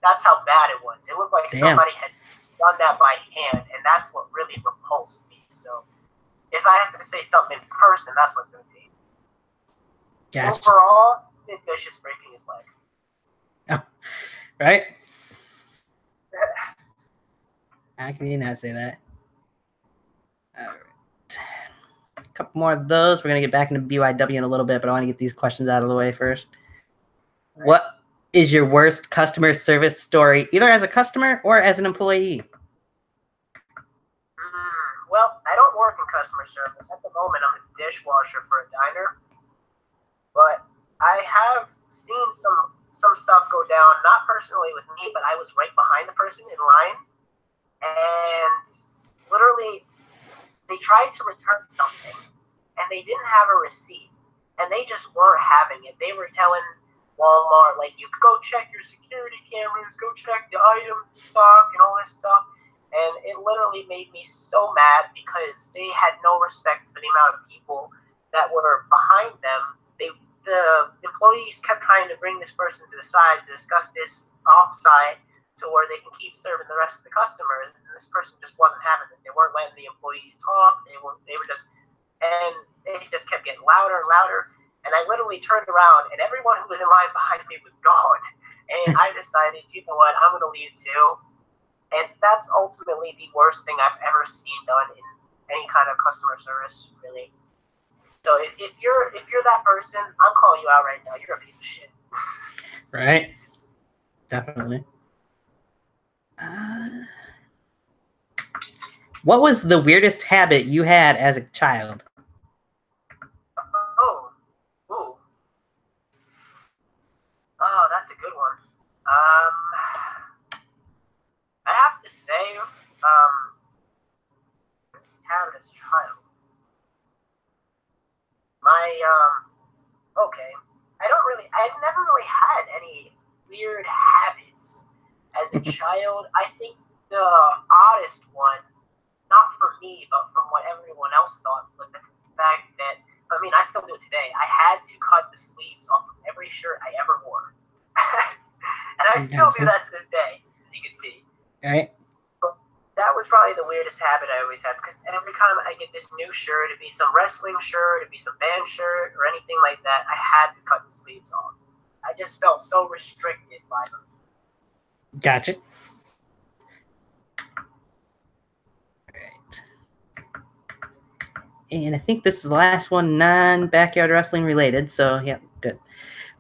That's how bad it was. It looked like somebody had done that by hand, and that's what really repulsed me. So if I have to say something in person, that's what it's going to be. Gotcha. Overall, Sid Vicious breaking his leg. Oh, right? How can you not say that? All right. A couple more of those. We're going to get back into BYW in a little bit, but I want to get these questions out of the way first. What is your worst customer service story, either as a customer or as an employee? Well, I don't work in customer service. At the moment, I'm a dishwasher for a diner. But I have seen some stuff go down, not personally with me, but I was right behind the person in line. And literally, they tried to return something, and they didn't have a receipt. And they just weren't having it. They were telling Walmart, like, you could go check your security cameras, go check the item stock and all this stuff. And it literally made me so mad because they had no respect for the amount of people that were behind them. The employees kept trying to bring this person to the side to discuss this offsite to where they can keep serving the rest of the customers. And this person just wasn't having it. They weren't letting the employees talk. They just kept getting louder and louder. And I literally turned around, and everyone who was in line behind me was gone. And I decided, you know what, I'm going to leave too. And that's ultimately the worst thing I've ever seen done in any kind of customer service, really. So if you're that person, I'm calling you out right now. You're a piece of shit. Right? Definitely. What was the weirdest habit you had as a child? Oh, that's a good one. I have to say, weirdest habit as a child. Okay. I never really had any weird habits as a child. I think the oddest one, not for me, but from what everyone else thought, was the fact that, I mean, I still do it today. I had to cut the sleeves off of every shirt I ever wore. And I still do that to this day, as you can see. Right. That was probably the weirdest habit I always had, because every time I get this new shirt, it'd be some wrestling shirt, it'd be some band shirt, or anything like that, I had to cut the sleeves off. I just felt so restricted by them. Gotcha. Right. And I think this is the last one, non-backyard wrestling related, so yeah, good.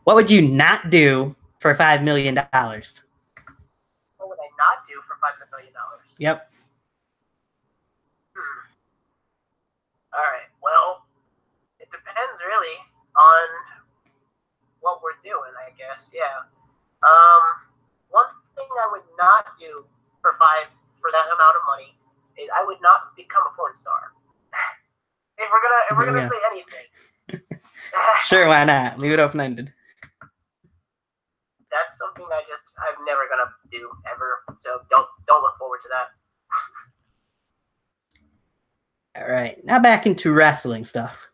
What would you not do for $5 million? What would I not do for $5 million? Yep. All right. Well, it depends really on what we're doing, I guess. Yeah. One thing I would not do for that amount of money is I would not become a porn star. if we're gonna say anything. Sure, why not? Leave it open-ended. That's something I'm never gonna do ever. So don't look forward to that. All right, now back into wrestling stuff.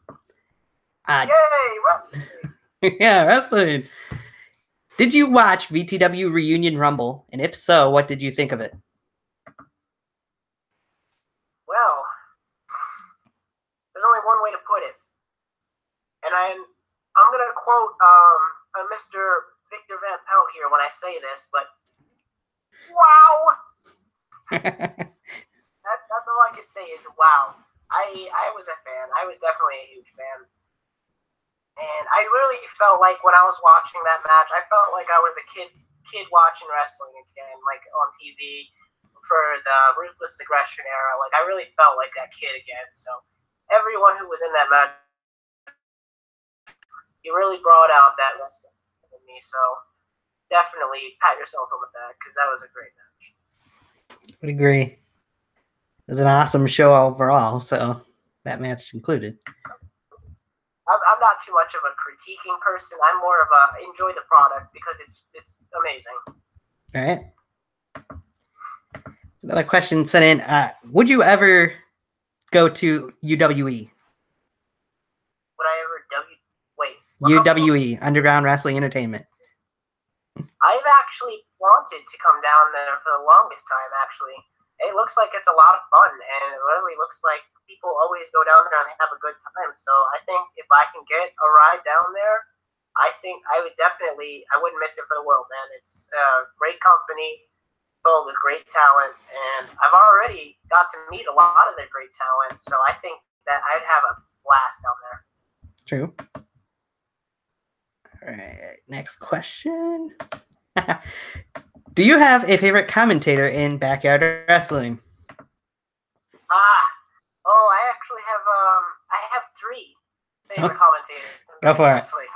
Yay, wrestling! Yeah, wrestling. Did you watch VTW Reunion Rumble? And if so, what did you think of it? Well, there's only one way to put it. And I'm going to quote Mr. Victor Van Pelt here when I say this, but wow! That's all I can say is wow. I was a fan. I was definitely a huge fan. And I really felt like when I was watching that match, I felt like I was the kid watching wrestling again, like on TV for the Ruthless Aggression era. Like I really felt like that kid again. So everyone who was in that match, you really brought out that wrestling in me. So definitely pat yourself on the back because that was a great match. I would agree. It was an awesome show overall, so that match included. I'm not too much of a critiquing person. I'm more of a enjoy the product because it's amazing. All right. Another question sent in. Would you ever go to UWE? Would I ever UWE, Underground Wrestling Entertainment. I've actually wanted to come down there for the longest time, actually. it looks like it's a lot of fun, and it really looks like people always go down there and have a good time. So I think if I can get a ride down there, I think I would definitely, I wouldn't miss it for the world, man. It's a great company, filled with great talent, and I've already got to meet a lot of their great talent, so I think that I'd have a blast down there. True. All right, next question. Do you have a favorite commentator in Backyard Wrestling? I actually have I have 3 favorite commentators in Go for wrestling.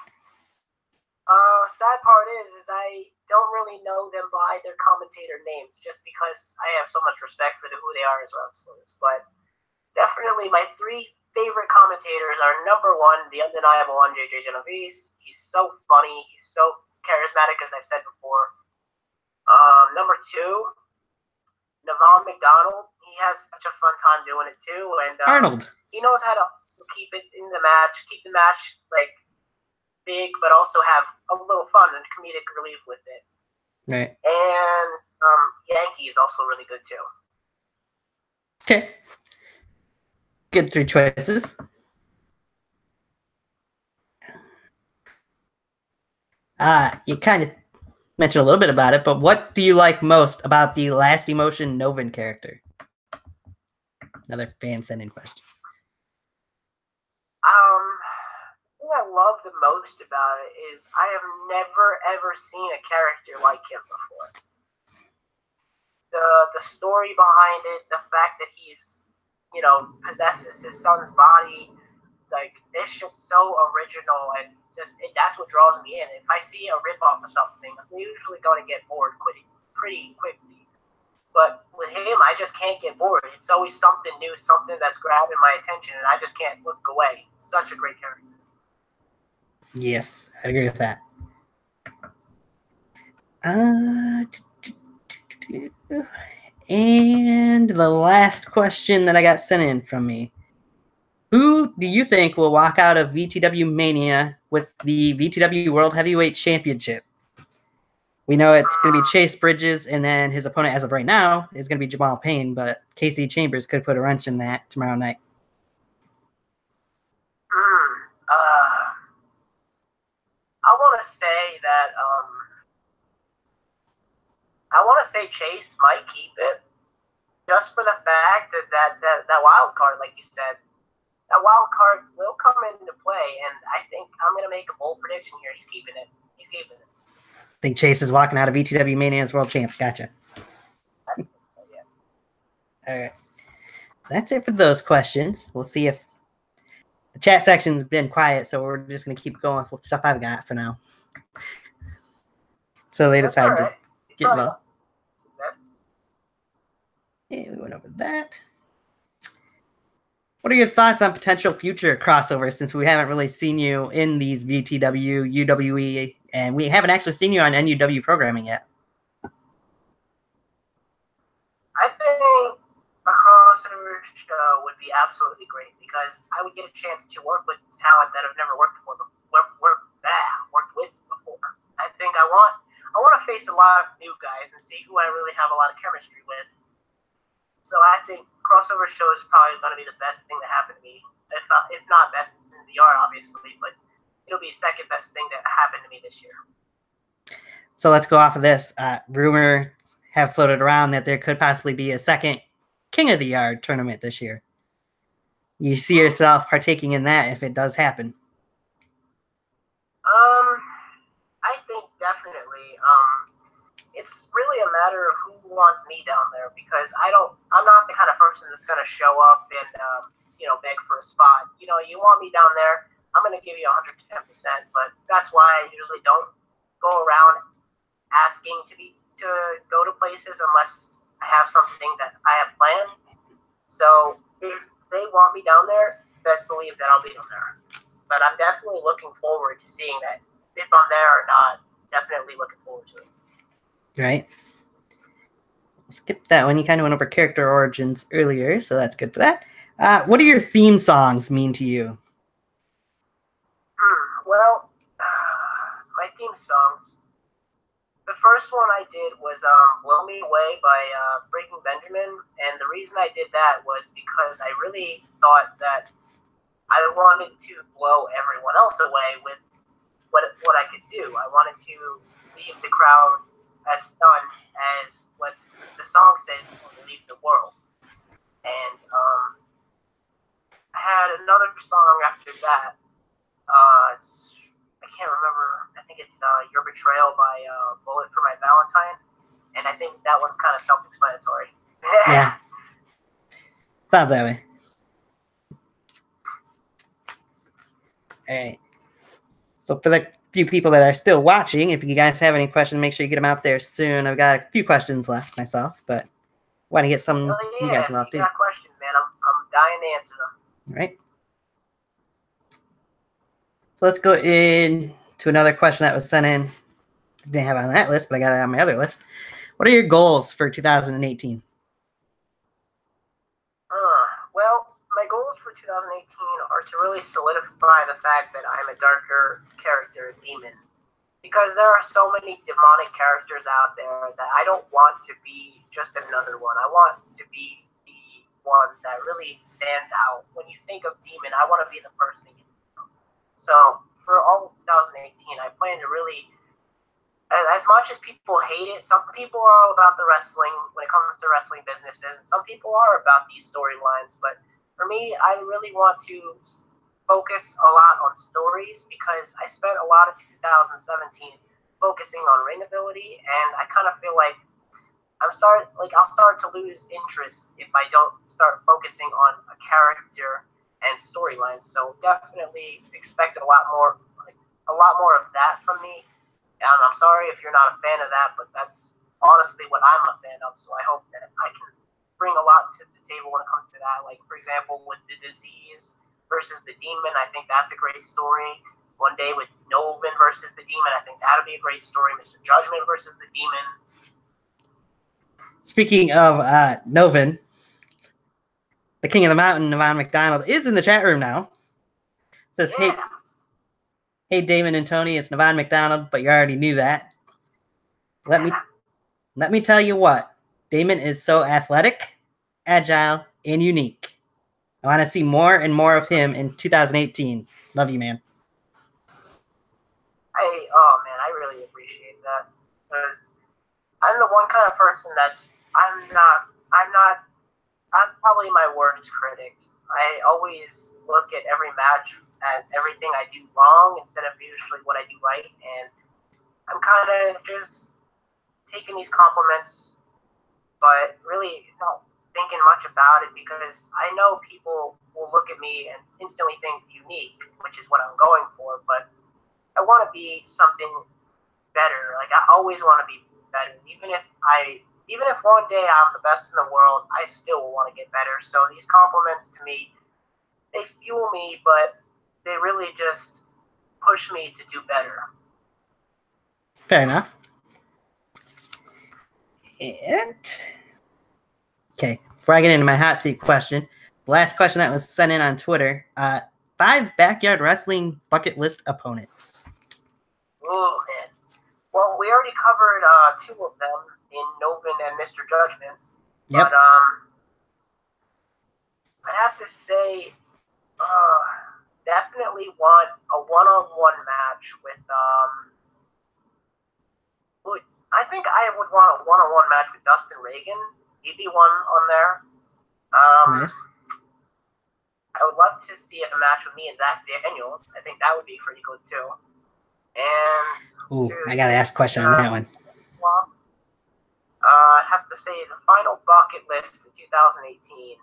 Sad part is I don't really know them by their commentator names, just because I have so much respect for who they are as wrestlers. But definitely my 3 favorite commentators are number 1, the undeniable one, JJ Genovese. He's so funny. He's so charismatic, as I said before. Number 2, Navon McDonald. He has such a fun time doing it too, and Arnold. He knows how to keep it in the match, keep the match like big, but also have a little fun and comedic relief with it. Right. And Yankee is also really good too. Okay. Good 3 choices. You kind of mentioned a little bit about it, but what do you like most about the Last Emotion Novin character? Another fan sending question. What I love the most about it is I have never ever seen a character like him before. The story behind it, the fact that he's, possesses his son's body, like, it's just so original, and that's what draws me in. If I see a ripoff of something, I'm usually going to get bored pretty quickly. But with him, I just can't get bored. It's always something new, something that's grabbing my attention, and I just can't look away. Such a great character. Yes, I agree with that. And the last question that I got sent in from me. Who do you think will walk out of VTW Mania with the VTW World Heavyweight Championship? We know it's going to be Chase Bridges, and then his opponent as of right now is going to be Jamal Payne, but Casey Chambers could put a wrench in that tomorrow night. I want to say that Chase might keep it, just for the fact that wild card, like you said, that wild card will come into play, and I think I'm going to make a bold prediction here. He's keeping it. I think Chase is walking out of VTW Mania as world champ. Gotcha. Yeah. All right. That's it for those questions. We'll see if the chat section's been quiet, so we're just going to keep going with stuff I've got for now. So they decided to get involved. Yeah, we went over that. What are your thoughts on potential future crossovers, since we haven't really seen you in these VTW, UWE, and we haven't actually seen you on NUW programming yet? I think a crossover show would be absolutely great, because I would get a chance to work with talent that I've never worked with before. I think I want to face a lot of new guys and see who I really have a lot of chemistry with. So I think crossover show is probably going to be the best thing that happened to me. If not best in VR, obviously, but it'll be second best thing that happened to me this year. So let's go off of this. Rumors have floated around that there could possibly be a second King of the Yard tournament this year. You see yourself partaking in that if it does happen? I think definitely. It's really a matter of who wants me down there, because I'm not the kind of person that's going to show up and beg for a spot. You want me down there, I'm going to give you 110%, but that's why I usually don't go around asking to go to places unless I have something that I have planned. So if they want me down there, best believe that I'll be down there. But I'm definitely looking forward to seeing that. If I'm there or not, definitely looking forward to it. Right. Skip that one. You kind of went over character origins earlier, so that's good for that. What do your theme songs mean to you? Well, my theme songs. The the first one I did was Blow Me Away by Breaking Benjamin. And the reason I did that was because I really thought that I wanted to blow everyone else away with what I could do. I wanted to leave the crowd as stunned as what the song says to leave the world. And I had another song after that. I can't remember. I think it's Your Betrayal by Bullet for My Valentine. And I think that one's kind of self-explanatory. Yeah. Sounds that way. All right. So for the few people that are still watching, if you guys have any questions, make sure you get them out there soon. I've got a few questions left myself, but want to get some you guys involved too. Got questions, man. I'm dying to answer them. All right. So let's go in to another question that was sent in. Didn't have it on that list, but I got it on my other list. What are your goals for 2018? Well, my goals for 2018 are to really solidify the fact that I'm a darker character, demon. Because there are so many demonic characters out there that I don't want to be just another one. I want to be the one that really stands out. When you think of demon, I want to be the first thing you think of. So for all of 2018, I plan to really, as much as people hate it, some people are all about the wrestling when it comes to wrestling businesses, and some people are about these storylines. But for me, I really want to focus a lot on stories because I spent a lot of 2017 focusing on ring ability, and I kind of feel like I'll start to lose interest if I don't start focusing on a character and storylines. So definitely expect a lot more of that from me. I'm sorry if you're not a fan of that, but that's honestly what I'm a fan of. So I hope that I can bring a lot to the table when it comes to that. Like, for example, with the disease versus the demon, I think that's a great story. One day with Novin versus the demon, I think that'll be a great story. Mr. Judgment versus the demon. Speaking of Novin, the King of the Mountain, Yvonne McDonald, is in the chat room now. Says, yes. Hey, Damon and Tony, it's Yvonne McDonald, but you already knew that. Let me tell you what. Damon is so athletic, agile, and unique. I want to see more and more of him in 2018. Love you, man. I really appreciate that. Because I'm the one kind of person I'm probably my worst critic. I always look at every match at everything I do wrong instead of usually what I do right, and I'm kind of just taking these compliments, but really not thinking much about it because I know people will look at me and instantly think unique, which is what I'm going for, but I want to be something better. Like, I always want to be better. Even if one day I'm the best in the world, I still will want to get better. So these compliments to me, they fuel me, but they really just push me to do better. Fair enough. And okay, before I get into my hot seat question, the last question that was sent in on Twitter, 5 backyard wrestling bucket list opponents. Oh, man. Well, we already covered 2 of them in Novin and Mr. Judgment. Yep. But I have to say, definitely want a one-on-one match with I think I would want a one-on-one match with Dustin Reagan. He'd be one on there. Nice. I would love to see a match with me and Zach Daniels. I think that would be pretty good too. And I gotta ask a question on that one. I have to say the final bucket list in 2018.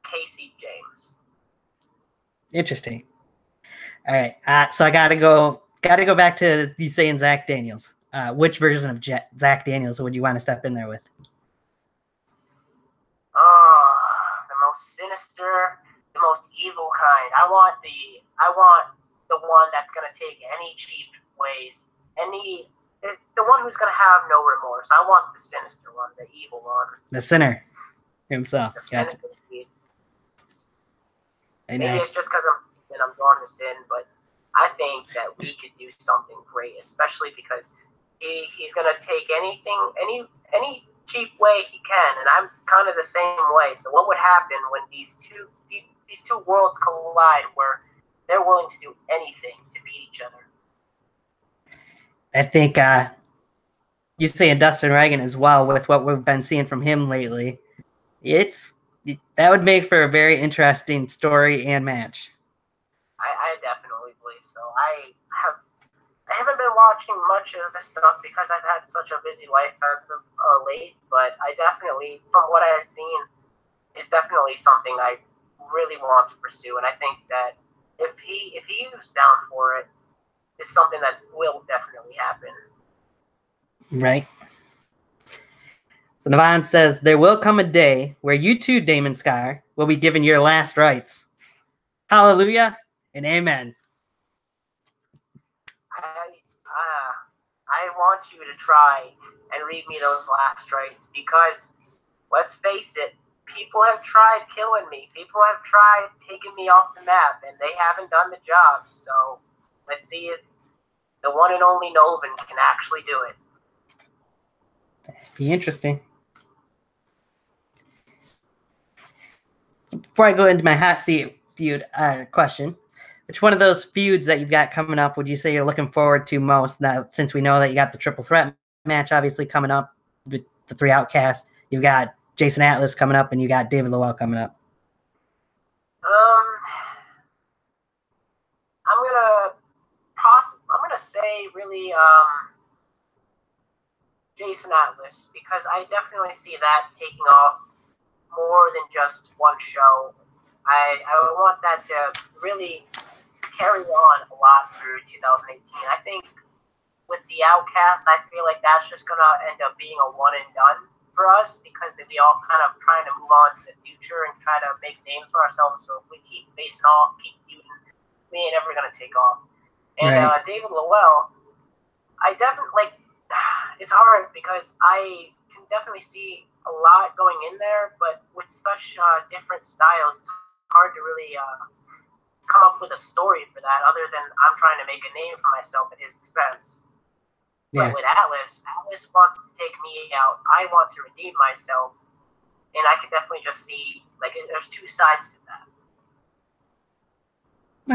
Casey James. Interesting. All right. So I gotta go back to you saying Zach Daniels. Which version of Zach Daniels would you want to step in there with? The most sinister, the most evil kind. I want the one that's gonna take any cheap ways, the one who's gonna have no remorse. I want the sinister one, the evil one. The sinner himself. Gotcha. Maybe Nice. it's just because I'm drawn to sin, but I think that we could do something great, especially because he's gonna take any cheap way he can, and I'm kind of the same way. So what would happen when these two worlds collide, where they're willing to do anything to beat each other? I think you saying Dustin Reagan as well, with what we've been seeing from him lately. That would make for a very interesting story and match. I definitely believe so. I haven't been watching much of this stuff because I've had such a busy life as of late, but I definitely, from what I have seen, is definitely something I really want to pursue, and I think that if he's down for it, it's something that will definitely happen. Right. So Navon says, there will come a day where you too, Damon Scar, will be given your last rites. Hallelujah and amen. I want you to try and read me those last rites, because let's face it, people have tried killing me. People have tried taking me off the map, and they haven't done the job. So let's see if the one and only Novan can actually do it. Be interesting. Before I go into my hot seat feud question, which one of those feuds that you've got coming up would you say you're looking forward to most? Now, since we know that you got the triple threat match obviously coming up with the 3 Outcasts, you've got Jason Atlas coming up, and you got David Lowell coming up. I'm gonna say really Jason Atlas, because I definitely see that taking off more than just one show. I want that to really carry on a lot through 2018. I think with the Outcast, I feel like that's just going to end up being a one and done for us, because we all kind of trying to move on to the future and try to make names for ourselves. So if we keep facing off, keep feuding, we ain't ever going to take off. And right. David Lowell, I definitely, it's hard because I can definitely see a lot going in there, but with such different styles, it's hard to really come up with a story for that, other than I'm trying to make a name for myself at his expense. Yeah. But with Atlas wants to take me out. I want to redeem myself, and I can definitely just see, like, there's two sides to that.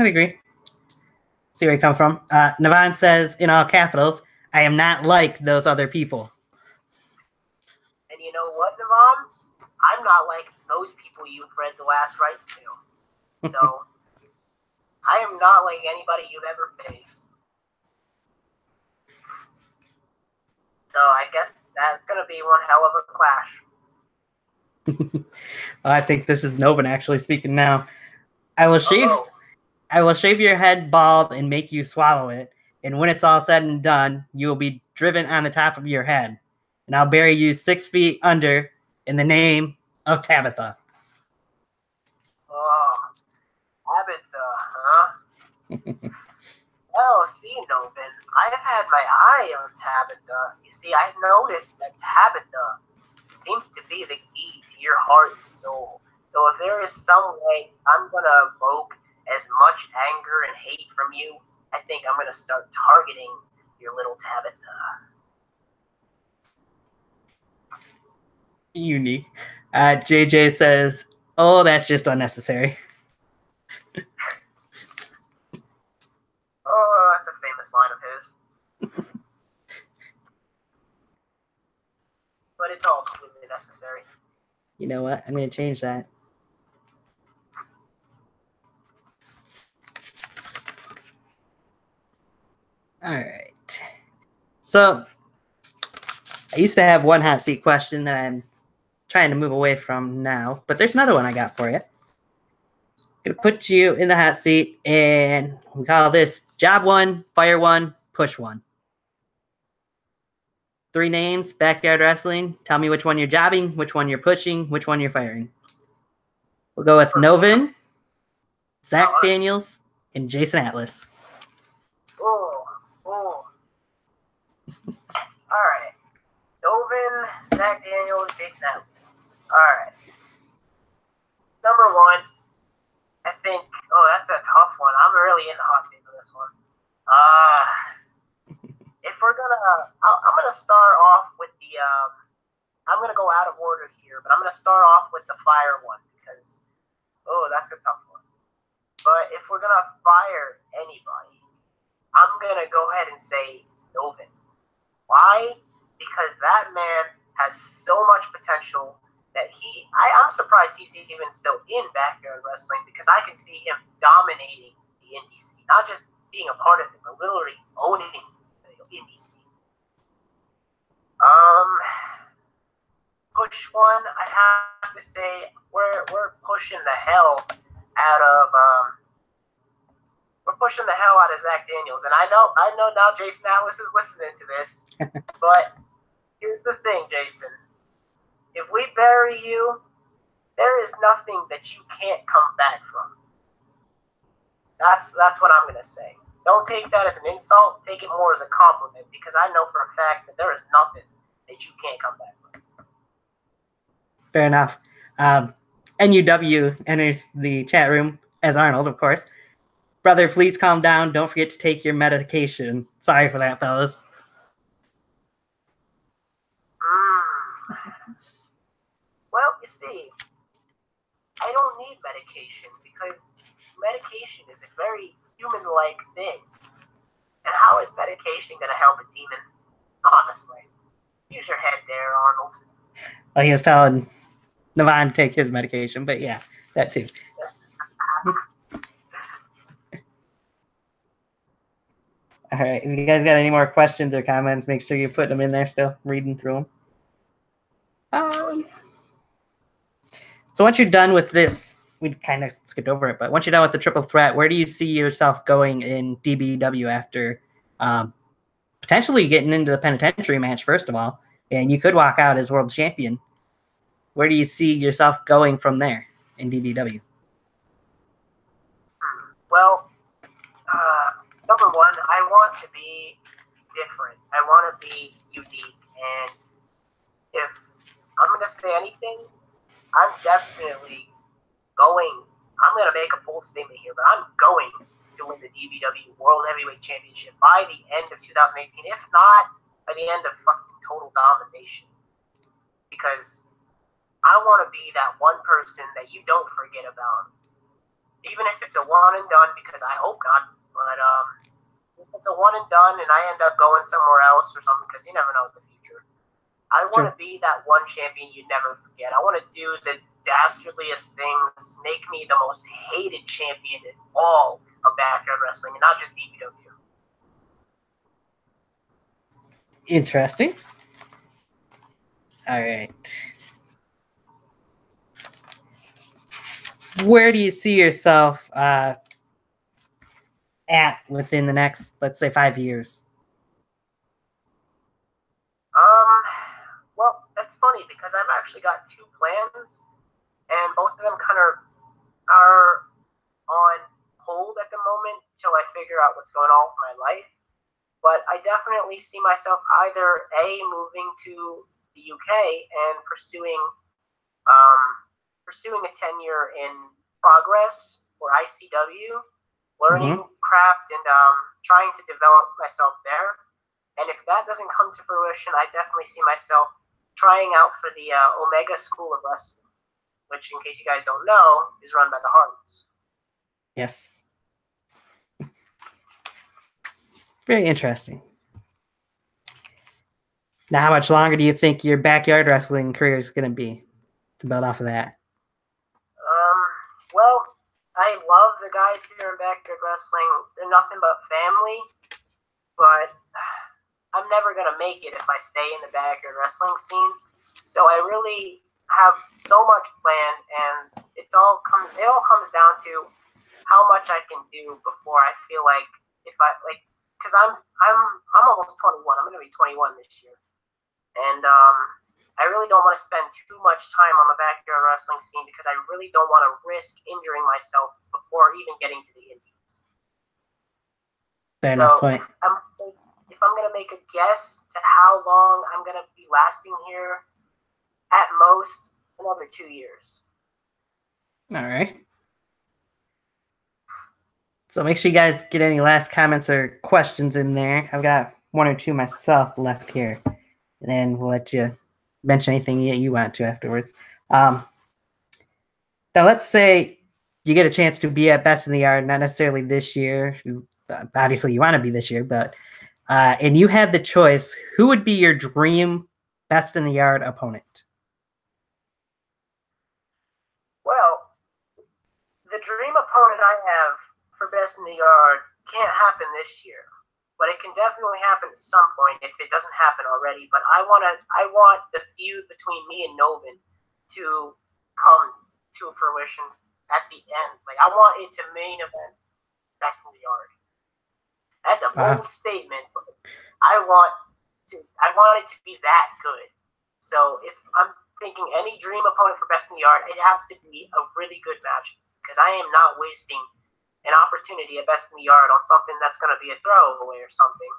I agree. See where you come from. Navon says, in all capitals, I am not like those other people. And you know what, Navon? I'm not like those people you've read the last rites to. So, I am not like anybody you've ever faced. So I guess that's going to be one hell of a clash. I think this is Novan actually speaking now. I will shave your head bald and make you swallow it. And when it's all said and done, you will be driven on the top of your head. And I'll bury you 6 feet under in the name of Tabitha. Oh, Tabitha, huh? Well, see, Novan, I've had my eye on Tabitha. You see, I've noticed that Tabitha seems to be the key to your heart and soul. So if there is some way I'm going to evoke as much anger and hate from you, I think I'm going to start targeting your little Tabitha. Unique. JJ says, oh, that's just unnecessary. Oh, that's a famous line of his. But it's all completely necessary. You know what? I'm going to change that. All right. So, I used to have one hot seat question that I'm trying to move away from now, but there's another one I got for you. I'm going to put you in the hot seat, and we call this Job 1, Fire 1, Push 1. 3 names, backyard wrestling. Tell me which one you're jobbing, which one you're pushing, which one you're firing. We'll go with Novan, Zach Daniels, and Jason Atlas. Oh. All right. Novan, Zach Daniels, Jason Atlas. All right. Number 1, I think. Oh, that's a tough one. I'm really in the hot seat for this one. If we're gonna, I'm gonna start off with the. I'm gonna go out of order here, but I'm gonna start off with the fire one because, that's a tough one. But if we're gonna fire anybody, I'm gonna go ahead and say Novin. Why? Because that man has so much potential that I'm surprised he's even still in backyard wrestling because I can see him dominating the indie scene, not just being a part of it, but literally owning the indie scene. Push one, I have to say we're pushing the hell out of Zach Daniels, and I know now Jason Atlas is listening to this, but here's the thing, Jason. If we bury you, there is nothing that you can't come back from. That's what I'm gonna say. Don't take that as an insult. Take it more as a compliment because I know for a fact that there is nothing that you can't come back from. Fair enough. NUW enters the chat room as Arnold, of course. Brother, please calm down. Don't forget to take your medication. Sorry for that, fellas. Well, you see, I don't need medication because medication is a very human-like thing. And how is medication going to help a demon? Honestly. Use your head there, Arnold. Well, he was telling Navan to take his medication, but yeah, that too. All right, if you guys got any more questions or comments, make sure you put them in there still, reading through them. So once you're done with this, we kind of skipped over it, but once you're done with the triple threat, where do you see yourself going in DBW after potentially getting into the penitentiary match, first of all, and you could walk out as world champion? Where do you see yourself going from there in DBW? Well, number one, I want to be different. I want to be unique. And if I'm going to say anything, I'm definitely I'm going to make a bold statement here, but I'm going to win the DBW World Heavyweight Championship by the end of 2018, if not by the end of fucking Total Domination. Because I want to be that one person that you don't forget about. Even if it's a one and done, because I hope not, but if it's a one and done and I end up going somewhere else or something, because you never know in the future, I want to be that one champion you never forget. I want to do the dastardliest things, make me the most hated champion in all of backyard wrestling, and not just DPW. Interesting. All right. Where do you see yourself at within the next, let's say, 5 years? Well, that's funny because I've actually got two plans, and both of them kind of are on hold at the moment until I figure out what's going on with my life. But I definitely see myself either moving to the UK and pursuing a tenure in Progress or ICW, learning craft and trying to develop myself there. And if that doesn't come to fruition, I definitely see myself trying out for the Omega School of Wrestling, which, in case you guys don't know, is run by the Hardys. Yes. Very interesting. Now, how much longer do you think your backyard wrestling career is going to be to build off of that? Well, I love the guys here in backyard wrestling. They're nothing but family, but I'm never going to make it if I stay in the backyard wrestling scene. So I really have so much planned, and it all comes down to how much I can do before I feel like because I'm almost 21. I'm going to be 21 this year. And I really don't want to spend too much time on the backyard wrestling scene because I really don't want to risk injuring myself before even getting to the indies. Fair enough point. If I'm going to make a guess to how long I'm going to be lasting here, at most another 2 years. All right. So make sure you guys get any last comments or questions in there. I've got one or two myself left here, and then we'll let you mention anything you want to afterwards. Now, let's say you get a chance to be at Best in the Yard, not necessarily this year. Obviously, you want to be this year, but and you had the choice. Who would be your dream Best in the Yard opponent? Well, the dream opponent I have for Best in the Yard can't happen this year, but it can definitely happen at some point if it doesn't happen already. But I want the feud between me and Novin to come to fruition at the end. Like, I want it to main event Best in the Yard. That's a bold statement, but I want it to be that good. So if I'm thinking any dream opponent for Best in the Yard, it has to be a really good match, because I am not wasting an opportunity at Best in the Yard on something that's going to be a throwaway or something.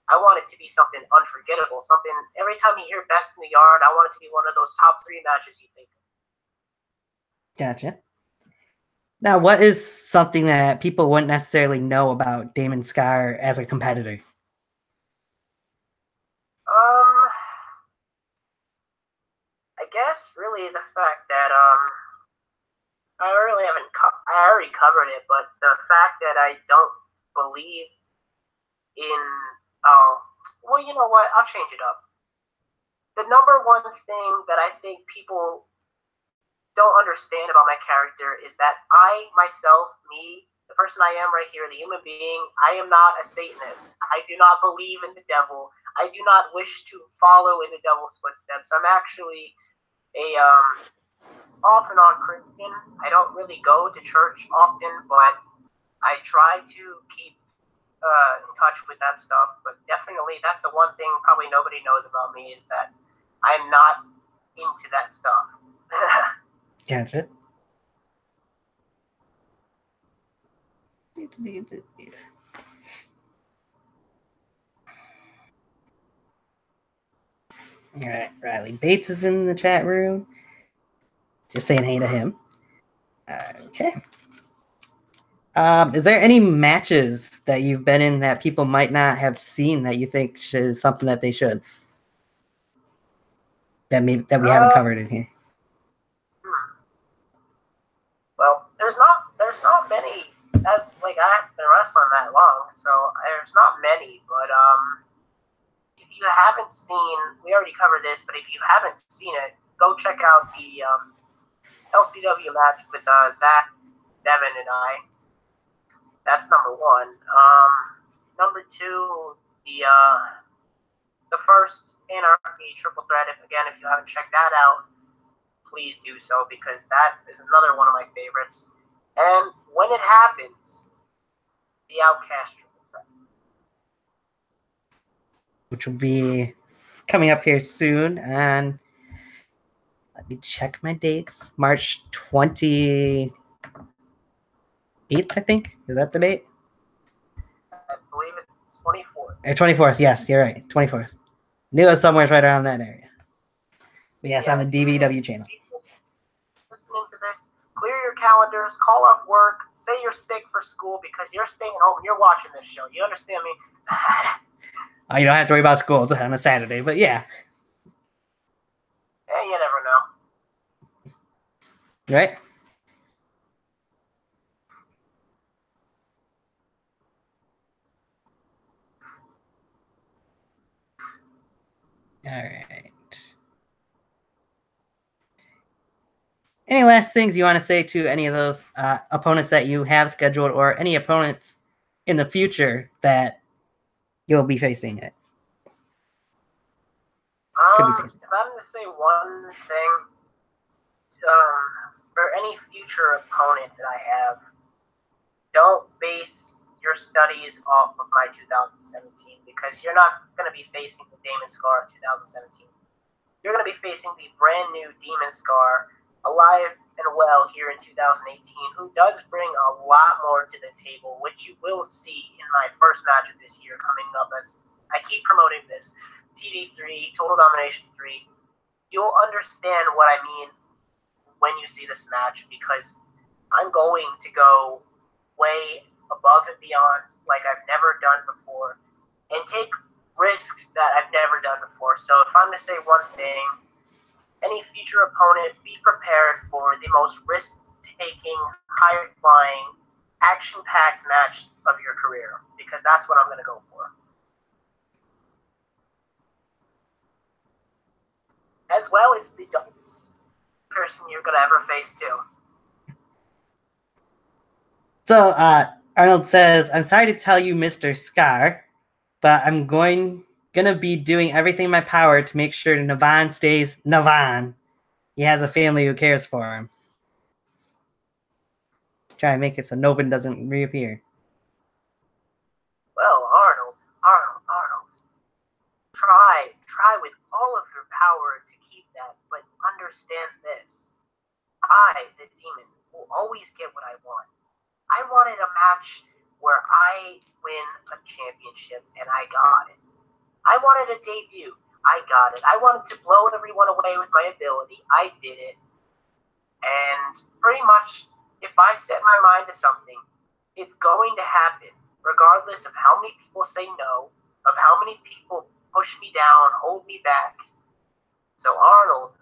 I want it to be something unforgettable. Something, every time you hear Best in the Yard, I want it to be one of those top 3 matches you think of. Gotcha. Now, what is something that people wouldn't necessarily know about Damon Scar as a competitor? I guess really the fact that I already covered it, but the fact that I don't believe in well, you know what? I'll change it up. The number one thing that I think people don't understand about my character is that I, myself, me, the person I am right here, the human being, I am not a Satanist. I do not believe in the devil. I do not wish to follow in the devil's footsteps. I'm actually a off and on Christian. I don't really go to church often, but I try to keep in touch with that stuff. But definitely, that's the one thing probably nobody knows about me, is that I'm not into that stuff. Gotcha. All right, Riley Bates is in the chat room. Just saying hey to him. Okay. Is there any matches that you've been in that people might not have seen that you think is something that they should? That we haven't covered in here. Well, there's not many, as like I haven't been wrestling that long, so there's not many. But if you haven't seen, we already covered this, but if you haven't seen it, go check out the LCW match with Zach, Devin, and I. That's number one. Number two, the first Anarchy Triple Threat. If you haven't checked that out, please do so, because that is another one of my favorites. And when it happens, the Outcast Triple Threat, which will be coming up here soon. And let me check my dates. March 28th, I think. Is that the date? I believe it's 24th. Or 24th, yes, you're right. 24th. Knew it was somewhere right around that area. But yes, on the DBW channel. Listening to this, clear your calendars, call off work, say you're sick for school because you're staying home and you're watching this show. You understand me? Oh, you don't have to worry about school on a Saturday, but yeah. Hey, you never know. Right? All right. Any last things you want to say to any of those opponents that you have scheduled, or any opponents in the future that you'll be facing it? If I'm going to say one thing, for any future opponent that I have, don't base your studies off of my 2017, because you're not going to be facing the Damon Scar of 2017. You're going to be facing the brand new Demon Scar, alive and well here in 2018, who does bring a lot more to the table, which you will see in my first match of this year coming up. As I keep promoting this, TD3, Total Domination 3. You'll understand what I mean when you see this match, because I'm going to go way above and beyond like I've never done before, and take risks that I've never done before. So if I'm to say one thing, any future opponent, be prepared for the most risk-taking, high-flying, action-packed match of your career, because that's what I'm going to go for. As well as the dumbest person you're going to ever face, too. So, Arnold says, I'm sorry to tell you, Mr. Scar, but I'm gonna be doing everything in my power to make sure Navan stays Navan. He has a family who cares for him. Try and make it so Novan doesn't reappear. Well, Arnold. Try with all of your power to keep that, but understand this. I, the demon, will always get what I want. I wanted a match where I win a championship, and I got it. I wanted a debut. I got it. I wanted to blow everyone away with my ability. I did it. And pretty much, if I set my mind to something, it's going to happen, regardless of how many people say no, of how many people push me down, hold me back. So Arnold,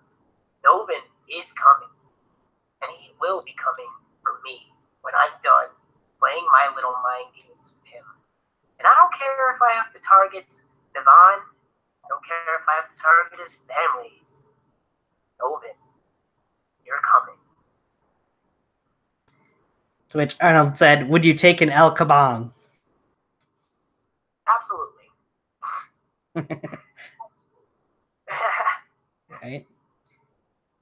Novan is coming. And he will be coming for me when I'm done playing my little mind games with him. And I don't care if I have to target Navan. I don't care if I have to target his family. Novan, you're coming. To which Arnold said, would you take an El Kabong? Absolutely. Right.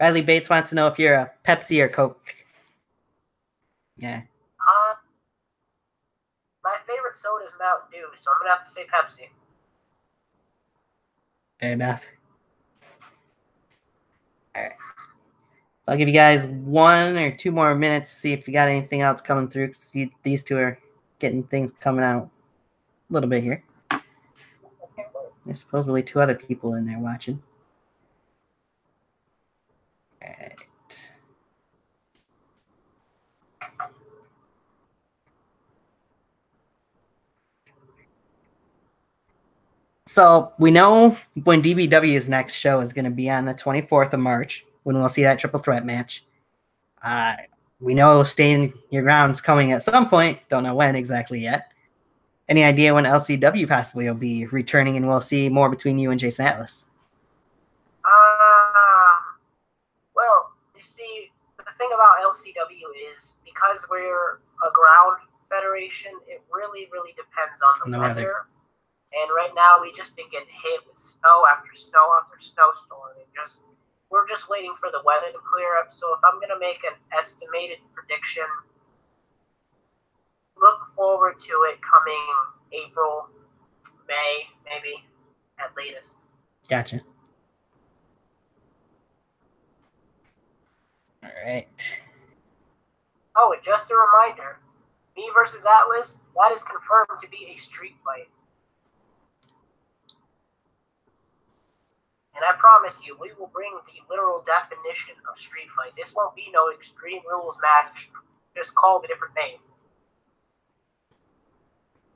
Riley Bates wants to know if you're a Pepsi or Coke. Yeah. My favorite soda is Mountain Dew, so I'm going to have to say Pepsi. Fair enough. All right. I'll give you guys 1 or 2 more minutes to see if you got anything else coming through. See, these two are getting things coming out a little bit here. There's supposedly 2 other people in there watching. All right. So we know when DBW's next show is going to be on the 24th of March, when we'll see that triple threat match. We know Staying Your Ground's coming at some point. Don't know when exactly yet. Any idea when LCW possibly will be returning and we'll see more between you and Jason Atlas? Well, you see, the thing about LCW is because we're a ground federation, it really, really depends on the weather. And right now, we just been getting hit with snow after snow after snowstorm. And we're just waiting for the weather to clear up. So if I'm going to make an estimated prediction, look forward to it coming April, May, maybe, at latest. Gotcha. All right. Oh, and just a reminder, me versus Atlas, that is confirmed to be a street fight. And I promise you, we will bring the literal definition of street fight. This won't be no Extreme Rules match. Just call it a different name.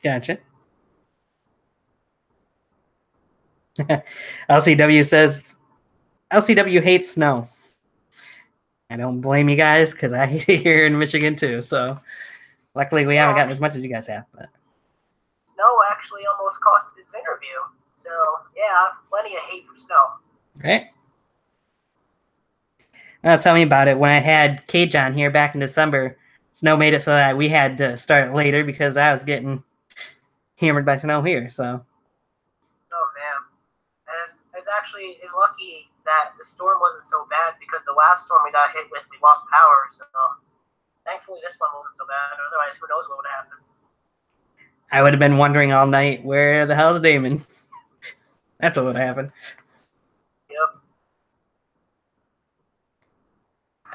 Gotcha. LCW says, LCW hates snow. I don't blame you guys because I hate it here in Michigan too. So luckily we haven't gotten as much as you guys have. But snow actually almost cost this interview. So yeah, plenty of hate for snow. Right. Tell me about it. When I had Cage on here back in December, snow made it so that we had to start later because I was getting hammered by snow here. So. Oh man, it's actually is lucky that the storm wasn't so bad because the last storm we got hit with, we lost power. So thankfully this one wasn't so bad. Otherwise, who knows what would happen? I would have been wondering all night, where the hell is Damon? That's what would happen. Yep.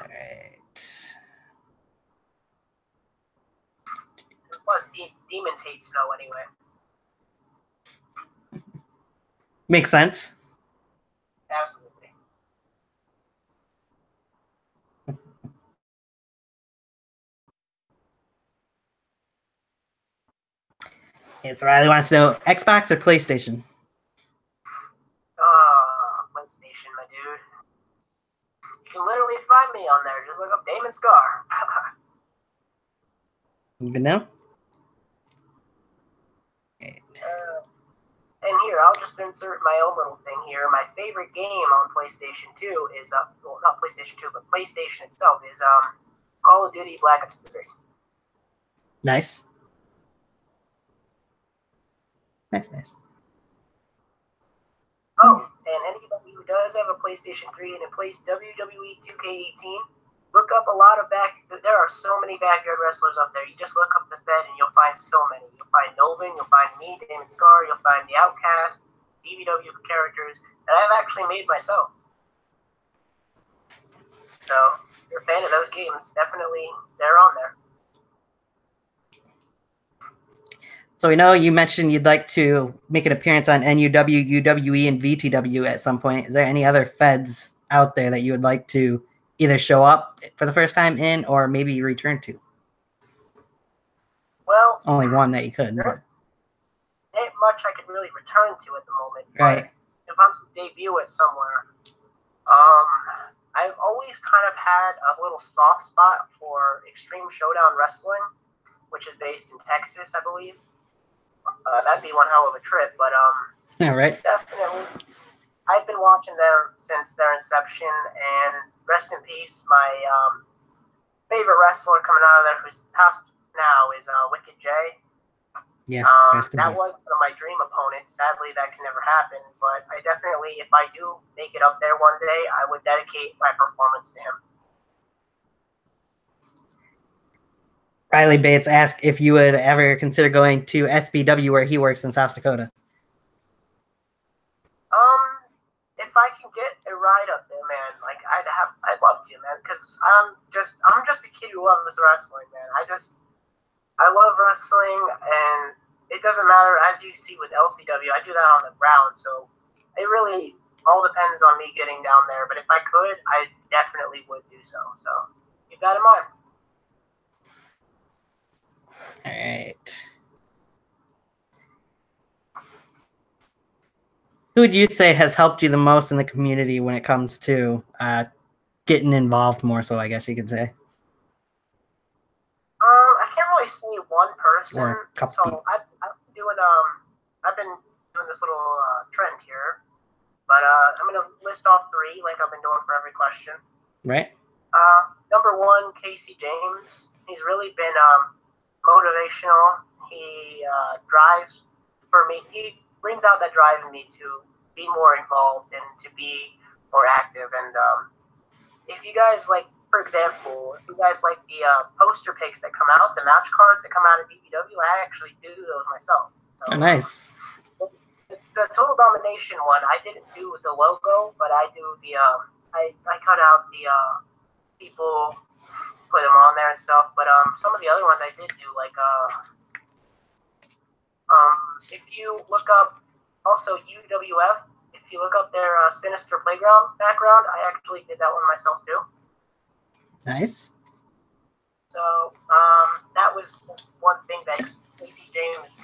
All right. Plus, demons hate snow anyway. Makes sense. Absolutely. Okay, so Riley wants to know, Xbox or PlayStation? can literally find me on there. Just look up Damon Scar. Good now. And here, I'll just insert my own little thing here. My favorite game on PlayStation 2 is, well, not PlayStation 2, but PlayStation itself is Call of Duty Black Ops 3. Nice. Nice. Oh, and anybody who does have a PlayStation 3 and it plays WWE 2K18, look up a lot of there are so many backyard wrestlers up there. You just look up the Fed and you'll find so many. You'll find Novin, you'll find me, Damon Scar, you'll find the Outcast, DVW characters that I've actually made myself. So, if you're a fan of those games, definitely they're on there. So we know you mentioned you'd like to make an appearance on NUW, UWE, and VTW at some point. Is there any other feds out there that you would like to either show up for the first time in or maybe return to? Well, only one that you could. There ain't much I could really return to at the moment. Right. If I'm to debut it somewhere, I've always kind of had a little soft spot for Extreme Showdown Wrestling, which is based in Texas, I believe. That'd be one hell of a trip, but yeah, right. Definitely. I've been watching them since their inception, and rest in peace, my favorite wrestler coming out of there, who's passed now, is Wicked J. Yes, that was one of my dream opponents. Sadly, that can never happen, but I definitely, if I do make it up there one day, I would dedicate my performance to him. Riley Bates asked if you would ever consider going to SBW where he works in South Dakota. If I can get a ride up there, man, like I'd love to, man, because I'm just a kid who loves wrestling, man. I love wrestling, and it doesn't matter, as you see with LCW, I do that on the ground, so it really all depends on me getting down there. But if I could, I definitely would do so. So keep that in mind. All right. Who would you say has helped you the most in the community when it comes to getting involved more so, I guess you could say? I can't really say one person. Or a couple so I've been doing this little trend here, but I'm gonna list off 3 like I've been doing for every question. Right. Number 1, Casey James. He's really been motivational. He drives for me. He brings out that drive in me to be more involved and to be more active. And if you guys like, for example, if you guys like the poster pics that come out, the match cards that come out of DPW, I actually do those myself. So, oh, nice. The Total Domination one, I didn't do the logo, but I do the I cut out the people, put them on there and stuff. But some of the other ones I did do, like if you look up also UWF, if you look up their Sinister Playground background, I actually did that one myself too. Nice. So that was just one thing that Casey James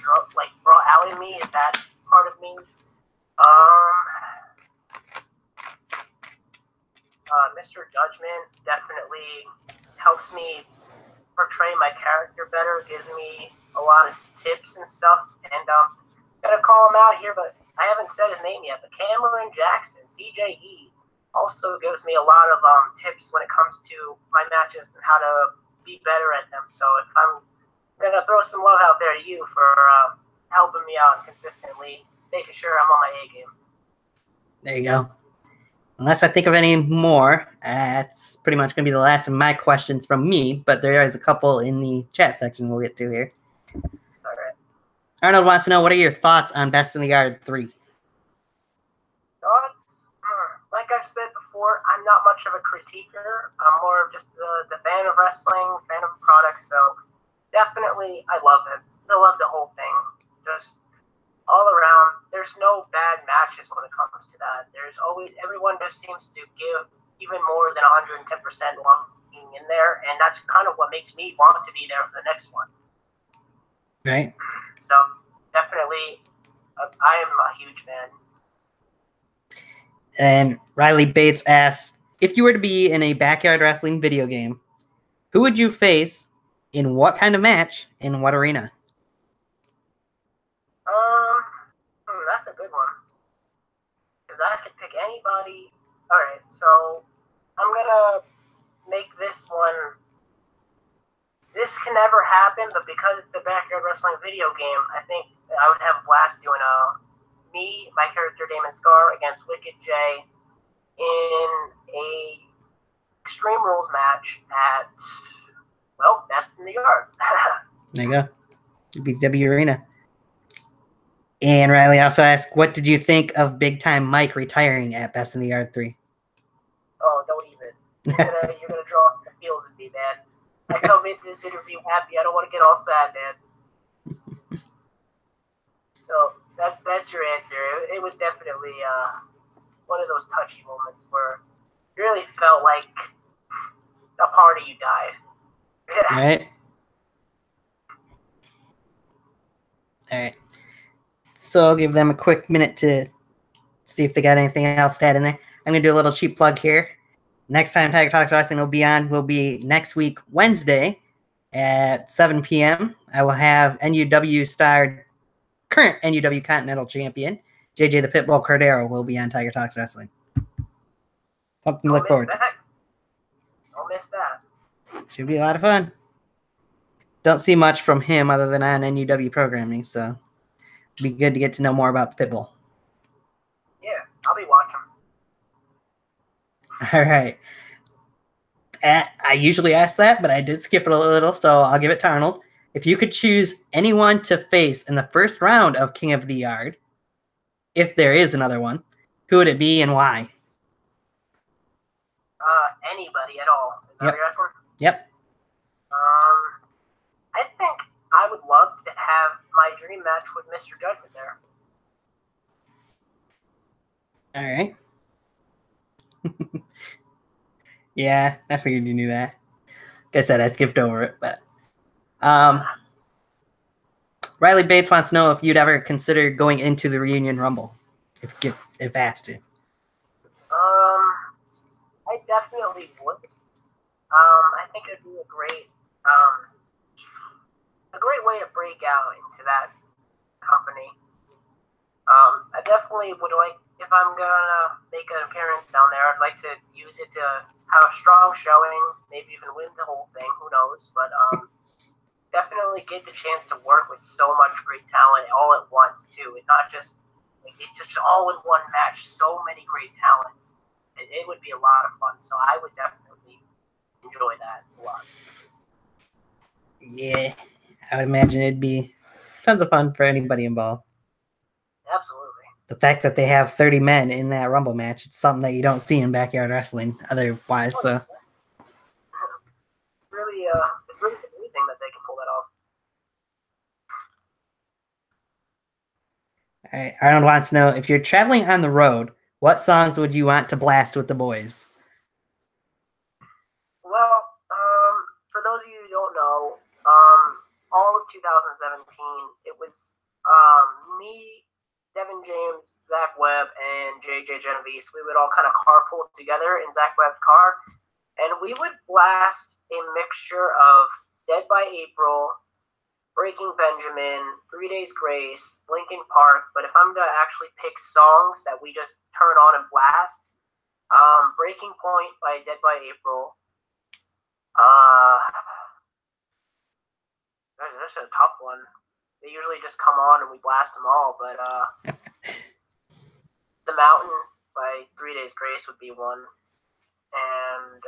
brought out in me, is that part of me. Mr. Judgment definitely helps me portray my character better, gives me a lot of tips and stuff. And gotta call him out here, but I haven't said his name yet. But Cameron Jackson, CJE, also gives me a lot of tips when it comes to my matches and how to be better at them. So if I'm gonna throw some love out there to you for helping me out consistently, making sure I'm on my A game. There you go. Unless I think of any more, that's pretty much going to be the last of my questions from me, but there is a couple in the chat section we'll get to here. All right. Arnold wants to know, what are your thoughts on Best in the Yard 3? Thoughts? Like I've said before, I'm not much of a critiquer. I'm more of just the fan of wrestling, fan of products, so definitely I love it. I love the whole thing. Just all around, there's no bad matches when it comes to that. There's always, everyone just seems to give even more than 110% while being in there, and that's kind of what makes me want to be there for the next one. Right. So definitely, I am a huge fan. And Riley Bates asks if you were to be in a backyard wrestling video game, who would you face in what kind of match in what arena? That's a good one. Because I could pick anybody. Alright, so I'm gonna make this one. This can never happen, but because it's a backyard wrestling video game, I think I would have a blast doing my character Damon Scar against Wicked J in a Extreme Rules match at, well, Best in the Yard. There you go. BTW Arena. And Riley also asked, what did you think of Big Time Mike retiring at Best in the Yard 3? Oh, don't even. You're gonna draw the feels in me, man. I come into this interview happy. I don't want to get all sad, man. So that's your answer. It was definitely one of those touchy moments where it really felt like a part of you died. All right. All right. So I'll give them a quick minute to see if they got anything else to add in there. I'm going to do a little cheap plug here. Next time Tiger Talks Wrestling will be on will be next week, Wednesday at 7 p.m. I will have NUW starred current NUW Continental Champion, JJ the Pitbull Cordero, will be on Tiger Talks Wrestling. Something to look forward to. Don't miss that. Should be a lot of fun. Don't see much from him other than on NUW programming, so it'd be good to get to know more about the Pitbull. Yeah, I'll be watching. All right. I usually ask that, but I did skip it a little, so I'll give it to Arnold. If you could choose anyone to face in the first round of King of the Yard, if there is another one, who would it be and why? Anybody at all. Is that what you're asking? Yep. I think I would love to have my dream match with Mr. Judgment there. All right. Yeah, I figured you knew that. Like I said, I skipped over it, but Riley Bates wants to know if you'd ever consider going into the Reunion Rumble, if asked to. I definitely would. I think it'd be a great way to break out into that company. I definitely would like, if I'm gonna make an appearance down there, I'd like to use it to have a strong showing, maybe even win the whole thing, who knows, but definitely get the chance to work with so much great talent all at once too, and not just, it's just all in one match, so many great talent. It would be a lot of fun, so I would definitely enjoy that a lot. Yeah, I would imagine it'd be tons of fun for anybody involved. Absolutely. The fact that they have 30 men in that Rumble match, it's something that you don't see in backyard wrestling otherwise. So it's really amazing that they can pull that off. All right, Arnold wants to know, if you're traveling on the road, what songs would you want to blast with the boys? Well, for those of you who don't know, all of 2017, it was me, Devin James, Zach Webb, and JJ Genovese. We would all kind of carpool together in Zach Webb's car, and we would blast a mixture of Dead by April, Breaking Benjamin, 3 Days Grace, Linkin Park. But if I'm to actually pick songs that we just turn on and blast, Breaking Point by Dead by April. That's a tough one. They usually just come on and we blast them all, but The Mountain by 3 Days Grace would be one. And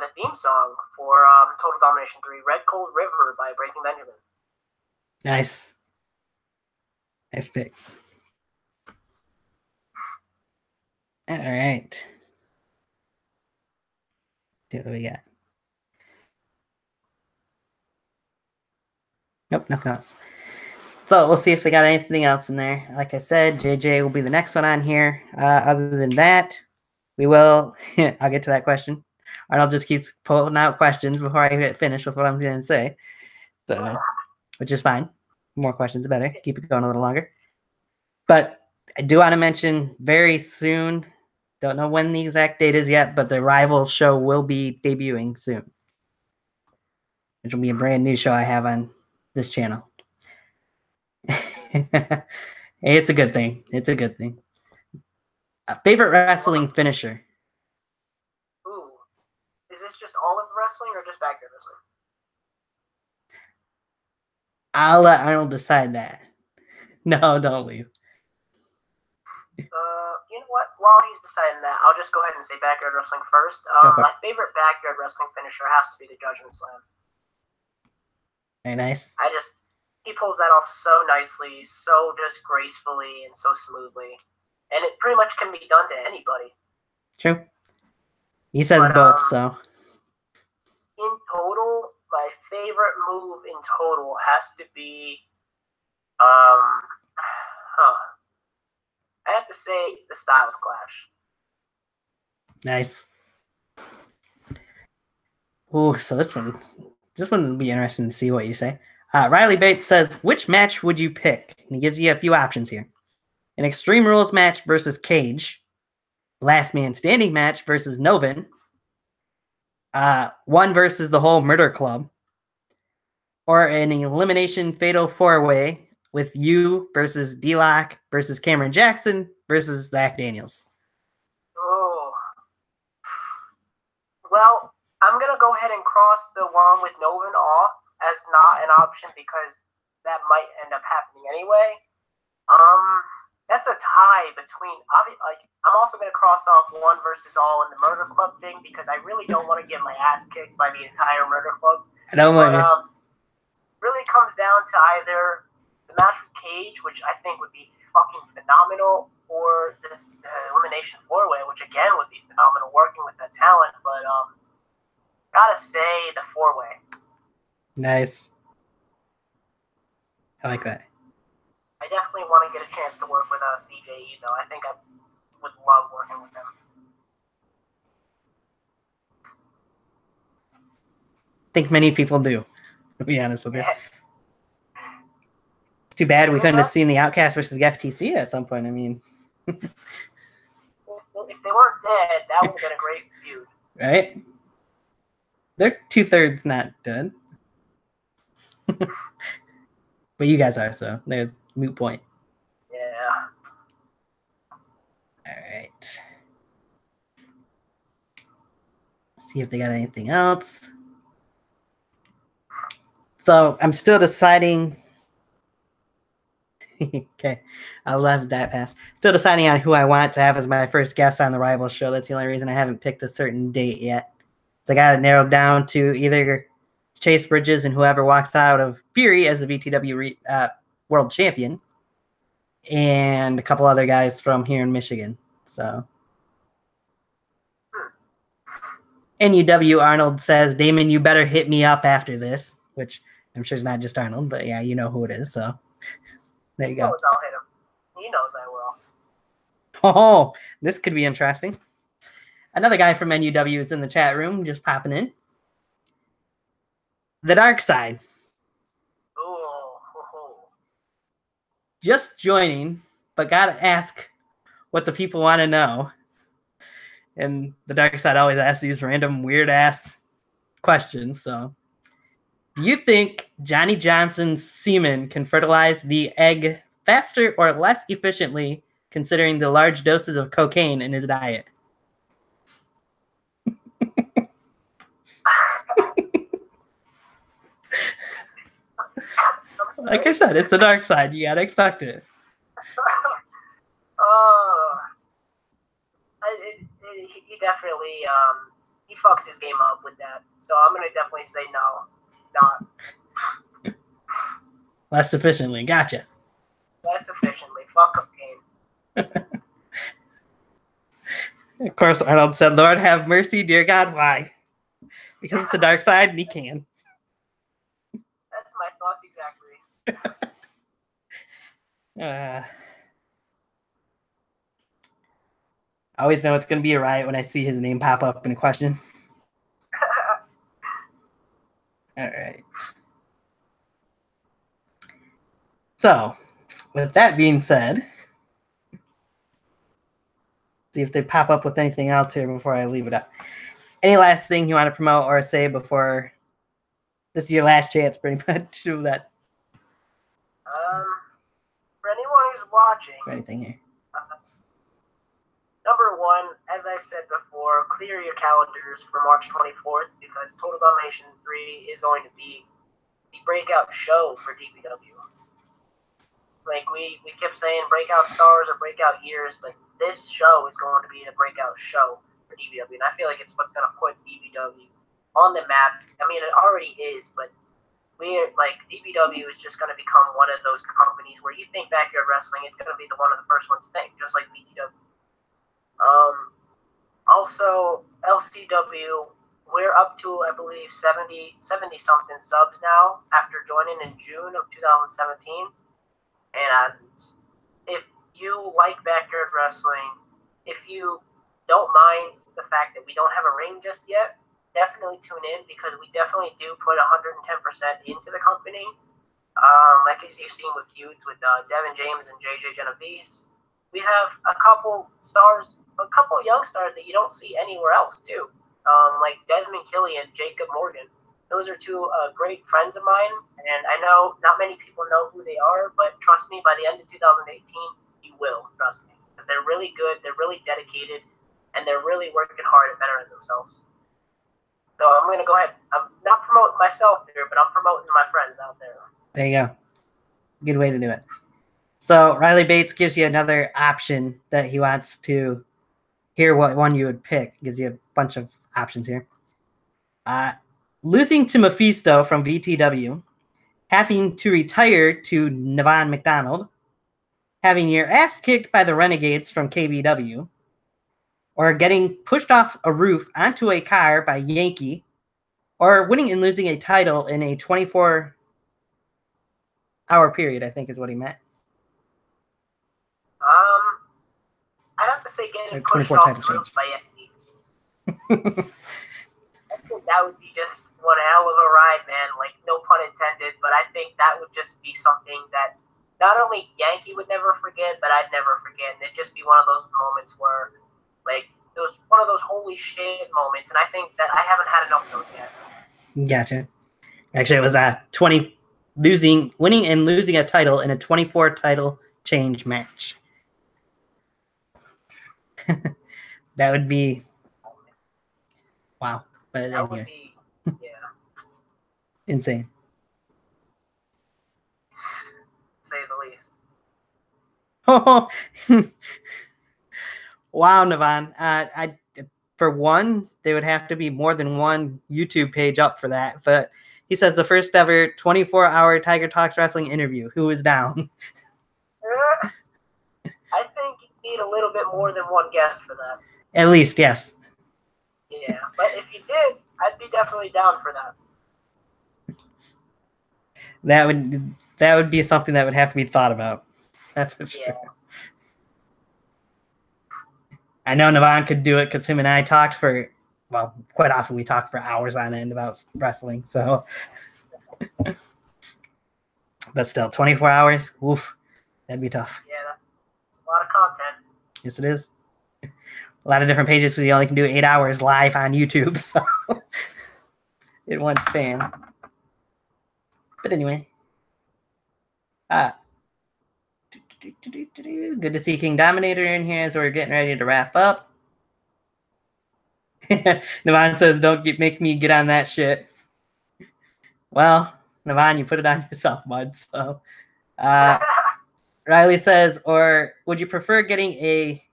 the theme song for Total Domination 3, Red Cold River by Breaking Benjamin. Nice. Nice picks. All right. See what we got. Nope, nothing else. So we'll see if they got anything else in there. Like I said, JJ will be the next one on here. Other than that, we will. I'll get to that question. Arnold just keeps pulling out questions before I get finished with what I'm going to say. So, which is fine. More questions, better. Keep it going a little longer. But I do want to mention very soon, Don't know when the exact date is yet, but the Rival show will be debuting soon. Which will be a brand new show I have on this channel. It's a good thing. It's a good thing. Favorite wrestling finisher? Ooh. Is this just all of wrestling or just backyard wrestling? I'll let Arnold decide that. No, don't leave. You know what? While he's deciding that, I'll just go ahead and say backyard wrestling first. My favorite backyard wrestling finisher has to be the Judgment Slam. Very nice. He pulls that off so nicely, so just gracefully and so smoothly. And it pretty much can be done to anybody. True. He says both, so. In total, my favorite move in total has to be, I have to say the Styles Clash. Nice. Oh, so this one will be interesting to see what you say. Riley Bates says, which match would you pick? And he gives you a few options here. An Extreme Rules match versus Cage. Last Man Standing match versus Novin. One versus the whole Murder Club. Or an Elimination Fatal 4-Way with you versus D-Lock versus Cameron Jackson versus Zach Daniels. Oh. Well, I'm going to go ahead and cross the one with Novin off as not an option because that might end up happening anyway. That's a tie between, I'm also going to cross off one versus all in the Murder Club thing because I really don't want to get my ass kicked by the entire Murder Club. I don't want to. Really comes down to either the match with Cage, which I think would be fucking phenomenal, or the Elimination 4-Way, which again would be phenomenal working with that talent, but gotta say the 4-Way. Nice. I like that. I definitely want to get a chance to work with CJE, though. I think I would love working with him. I think many people do, to be honest with you. It's too bad we couldn't have seen the Outcast versus the FTC at some point. I mean, well, if they weren't dead, that would have been a great feud. Right? They're 2/3 not dead. But you guys are, so they're moot point. Yeah. All right. See if they got anything else. So I'm still deciding. Okay, I'll let that pass. Still deciding on who I want to have as my first guest on the Rival show. That's the only reason I haven't picked a certain date yet. So I got it narrowed down to either Chase Bridges and whoever walks out of Fury as the BTW World Champion, and a couple other guys from here in Michigan. So NUW Arnold says, Damon, you better hit me up after this, which I'm sure is not just Arnold, but yeah, you know who it is. So there you go. He knows I'll hit him. He knows I will. Oh, this could be interesting. Another guy from NUW is in the chat room, just popping in. The Dark Side. Oh. Just joining, but gotta ask what the people want to know. And the Dark Side always asks these random weird ass questions. So, do you think Johnny Johnson's semen can fertilize the egg faster or less efficiently, considering the large doses of cocaine in his diet? Like I said, it's the Dark Side. You gotta expect it. He definitely he fucks his game up with that. So I'm gonna definitely say no, not less efficiently. Gotcha. Less efficiently. Fuck cocaine. Of course, Arnold said, "Lord have mercy, dear God, why? Because it's the Dark Side, and he can." That's my thoughts exactly. I always know it's going to be a riot when I see his name pop up in a question. All right. So, with that being said, See if they pop up with anything else here before I leave it up. Any last thing you want to promote or say before this is your last chance, pretty much, to that? For anyone who's watching, anything here. Number one, as I said before, clear your calendars for March 24th because Total Domination 3 is going to be the breakout show for DPW. Like, we kept saying breakout stars or breakout years, but this show is going to be the breakout show for DPW, and I feel like it's what's going to put DPW on the map. I mean, it already is, but DPW is just going to become one of those companies where you think backyard wrestling, it's going to be one of the first ones to think, just like BTW. Also, LCW, we're up to, I believe, 70 something subs now after joining in June of 2017. And if you like backyard wrestling, if you don't mind the fact that we don't have a ring just yet, definitely tune in because we definitely do put 110% into the company. Like as you've seen with feuds with Devin James and JJ Genovese. We have a couple young stars that you don't see anywhere else too, like Desmond Killy and Jacob Morgan. Those are two great friends of mine, and I know not many people know who they are, but trust me, by the end of 2018, you will, trust me, because they're really good, they're really dedicated, and they're really working hard at bettering themselves. So I'm going to go ahead. I'm not promoting myself here, but I'm promoting my friends out there. There you go. Good way to do it. So Riley Bates gives you another option that he wants to hear what one you would pick. Gives you a bunch of options here. Losing to Mephisto from VTW, having to retire to Navon McDonald, having your ass kicked by the Renegades from KBW, or getting pushed off a roof onto a car by Yankee, or winning and losing a title in a 24-hour period, I think is what he meant. I'd have to say getting pushed off the roof by Yankee. I think that would be just one hell of a ride, man. Like, no pun intended, but I think that would just be something that not only Yankee would never forget, but I'd never forget. And it'd just be one of those moments where, like, it was one of those holy shit moments, and I think that I haven't had enough of those yet. Gotcha. Actually, it was winning and losing a title in a 24 title change match. That would be wow. But that would be, yeah. Insane. Say the least. Oh, wow, Navon. For one, there would have to be more than one YouTube page up for that. But he says the first ever 24-hour Tiger Talks Wrestling interview. Who is down? I think you need a little bit more than one guest for that. At least, yes. Yeah, but if you did, I'd be definitely down for that. That would be something that would have to be thought about. That's for sure. I know Navon could do it because him and I talked for, well, quite often we talk for hours on end about wrestling. So, but still, 24 hours, oof, that'd be tough. Yeah, that's a lot of content. Yes, it is. A lot of different pages, so you only can do 8 hours live on YouTube. So, in one span. But anyway, good to see King Dominator in here as we're getting ready to wrap up. Navon says, "Don't make me get on that shit." Well, Navon, you put it on yourself, bud. So, Riley says, "Or would you prefer getting a?"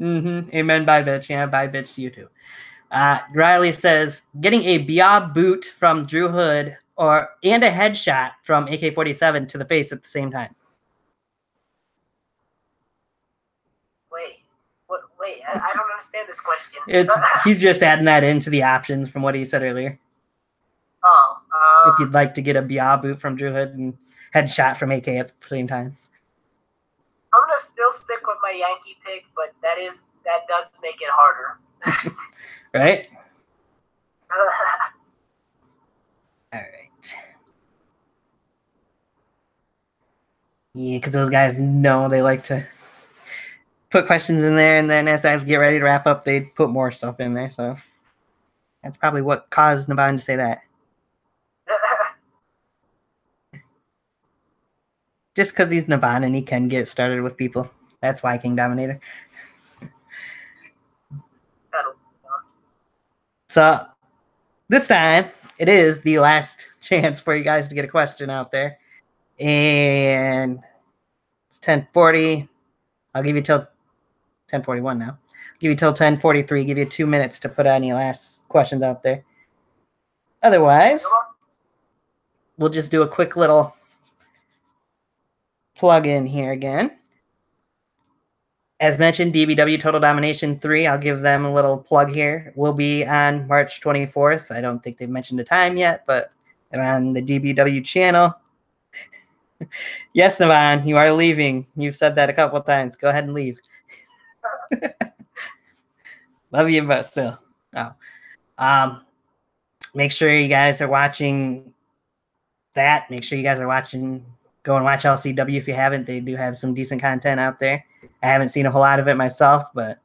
Amen. Bye, bitch. Yeah, bye, bitch. To you too. Riley says, "Getting a Bia boot from Drew Hood and a headshot from AK-47 to the face at the same time." Wait, I don't understand this question. He's just adding that into the options from what he said earlier. Oh. If you'd like to get a Bia boot from Drew Hood and headshot from AK at the same time. I'm gonna still stick with my Yankee pick, but that does make it harder. Right? All right. Yeah, because those guys know they like to put questions in there, and then as I get ready to wrap up, they'd put more stuff in there. So that's probably what caused Navon to say that. Just because he's Navon and he can get started with people. That's why King Dominator. So this time, it is the last chance for you guys to get a question out there. And it's 10:40. I'll give you till 10:41 now. I'll give you till 10:43. Give you 2 minutes to put any last questions out there. Otherwise, we'll just do a quick little plug in here again. As mentioned, DBW Total Domination 3, I'll give them a little plug here, will be on March 24th. I don't think they've mentioned a time yet, but they're on the DBW channel. Yes, Navon, you are leaving. You've said that a couple of times. Go ahead and leave. Love you, but still. Oh. Make sure you guys are watching that. Make sure you guys are watching. Go and watch LCW if you haven't. They do have some decent content out there. I haven't seen a whole lot of it myself, but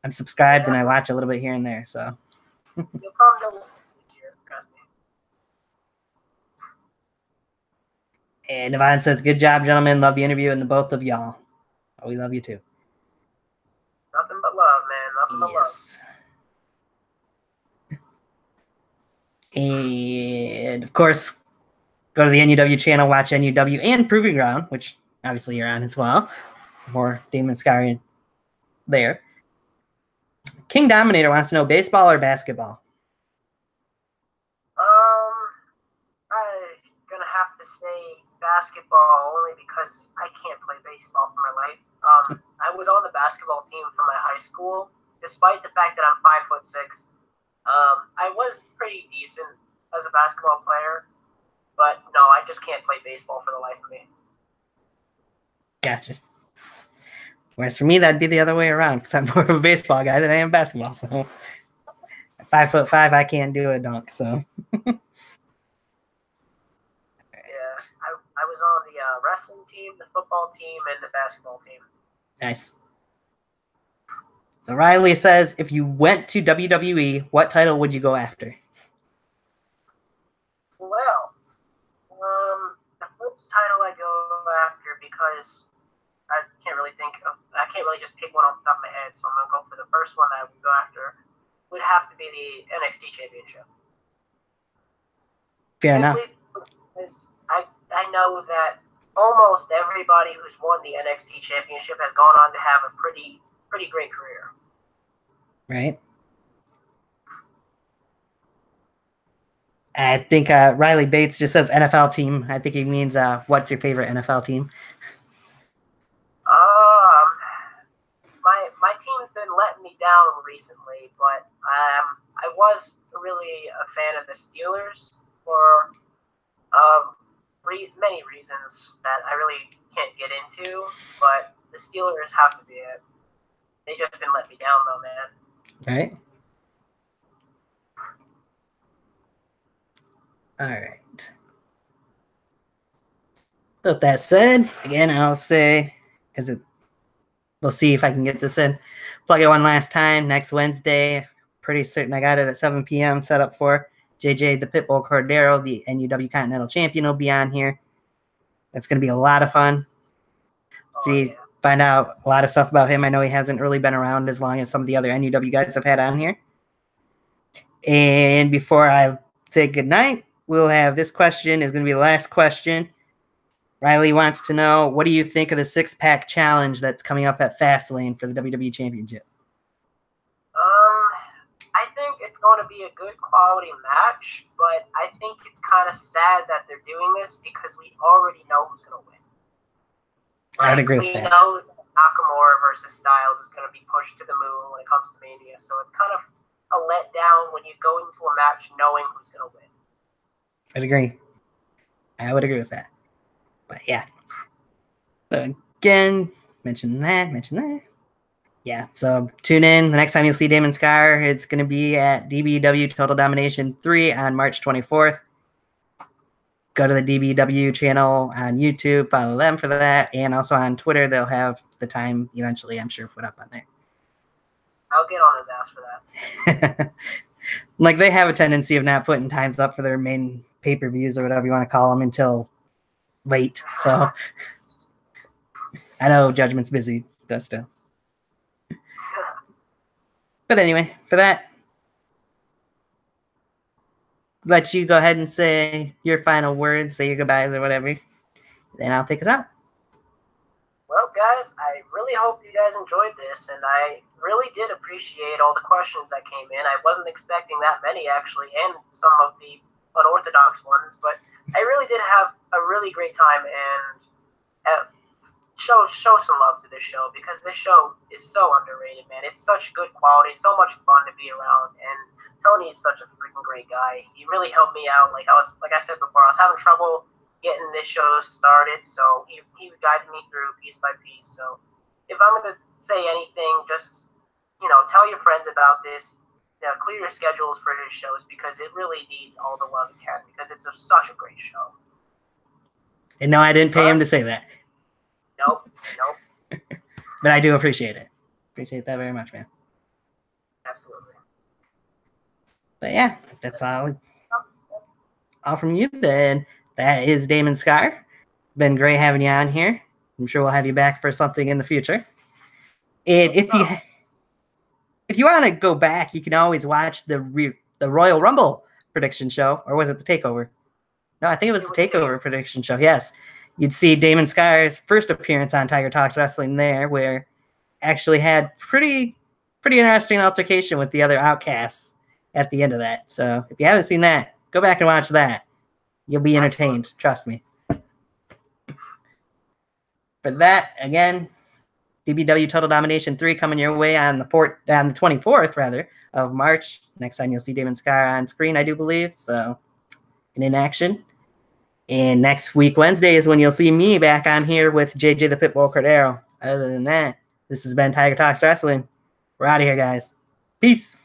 I'm subscribed and I watch a little bit here and there. So. You'll come to trust me. And Navon says, "Good job, gentlemen. Love the interview and the both of y'all. Oh, we love you too." Nothing but love, man. Nothing but love. And of course, go to the NUW channel, watch NUW and Proving Ground, which obviously you're on as well. More Damon Scar there. King Dominator wants to know baseball or basketball? I'm gonna have to say basketball only because I can't play baseball for my life. I was on the basketball team for my high school, despite the fact that I'm 5'6". I was pretty decent as a basketball player, but no, I just can't play baseball for the life of me. Gotcha. Whereas for me, that'd be the other way around because I'm more of a baseball guy than I am basketball. So, at 5'5", I can't do a dunk. So, yeah, I was on the wrestling team, the football team, and the basketball team. Nice. So Riley says, if you went to WWE, what title would you go after? Well, the first title I go after, because I can't really just pick one off the top of my head, so I'm going to go for the first one that I would go after, would have to be the NXT Championship. Fair enough. Because I know that almost everybody who's won the NXT Championship has gone on to have a pretty great career. Right. I think Riley Bates just says NFL team. I think he means what's your favorite NFL team? My team's been letting me down recently, but I was really a fan of the Steelers for many reasons that I really can't get into, but the Steelers have to be it. They just been letting me down, though, man. Right. All right. So with that said, again, I'll say, we'll see if I can get this in. Plug it one last time. Next Wednesday, pretty certain I got it at 7 p.m. set up for JJ the Pitbull Cordero, the NUW Continental Champion, will be on here. It's going to be a lot of fun. Find out a lot of stuff about him. I know he hasn't really been around as long as some of the other NUW guys I've had on here. And before I say goodnight, we'll have this question is going to be the last question. Riley wants to know, what do you think of the six-pack challenge that's coming up at Fastlane for the WWE Championship? I think it's going to be a good quality match, but I think it's kind of sad that they're doing this because we already know who's going to win. I'd agree with that. We know Nakamura versus Styles is going to be pushed to the moon when it comes to Mania, so it's kind of a letdown when you go into a match knowing who's going to win. I'd agree. I would agree with that. But yeah. So again, mention that. Yeah, so tune in. The next time you'll see Damon Scar, it's going to be at DBW Total Domination 3 on March 24th. go to the DBW channel on YouTube, follow them for that, and also on Twitter, they'll have the time eventually, I'm sure, put up on there. I'll get on his ass for that. Like, they have a tendency of not putting times up for their main pay-per-views or whatever you want to call them until late. So I know Judgment's busy, but still. But anyway, for that, let you go ahead and say your final words, say your goodbyes or whatever, then I'll take us out. Well, guys, I really hope you guys enjoyed this, and I really did appreciate all the questions that came in. I wasn't expecting that many, actually, and some of the unorthodox ones, but I really did have a really great time, and show some love to this show, because this show is so underrated, man. It's such good quality, so much fun to be around, and Tony is such a freaking great guy. He really helped me out. Like I said before, I was having trouble getting this show started, so he guided me through piece by piece. So if I'm going to say anything, just, tell your friends about this. Clear your schedules for his shows, because it really needs all the love it can, because it's such a great show. And no, I didn't pay him to say that. Nope. But I do appreciate it. Appreciate that very much, man. Absolutely. But yeah, that's all from you then. That is Damon Scar. Been great having you on here. I'm sure we'll have you back for something in the future. And if you want to go back, you can always watch the Royal Rumble prediction show, or was it the Takeover? No, I think it was the Takeover prediction show. Yes, you'd see Damon Scar's first appearance on Tiger Talks Wrestling there, where actually had pretty interesting altercation with the other Outcasts at the end of that. So if you haven't seen that, go back and watch that. You'll be entertained, trust me. For that, again, DBW Total Domination 3 coming your way on the 24th of March. Next time you'll see Damon Scar on screen, I do believe. So, and in action. And next week, Wednesday, is when you'll see me back on here with JJ the Pitbull Cordero. Other than that, this has been Tiger Talks Wrestling. We're out of here, guys. Peace.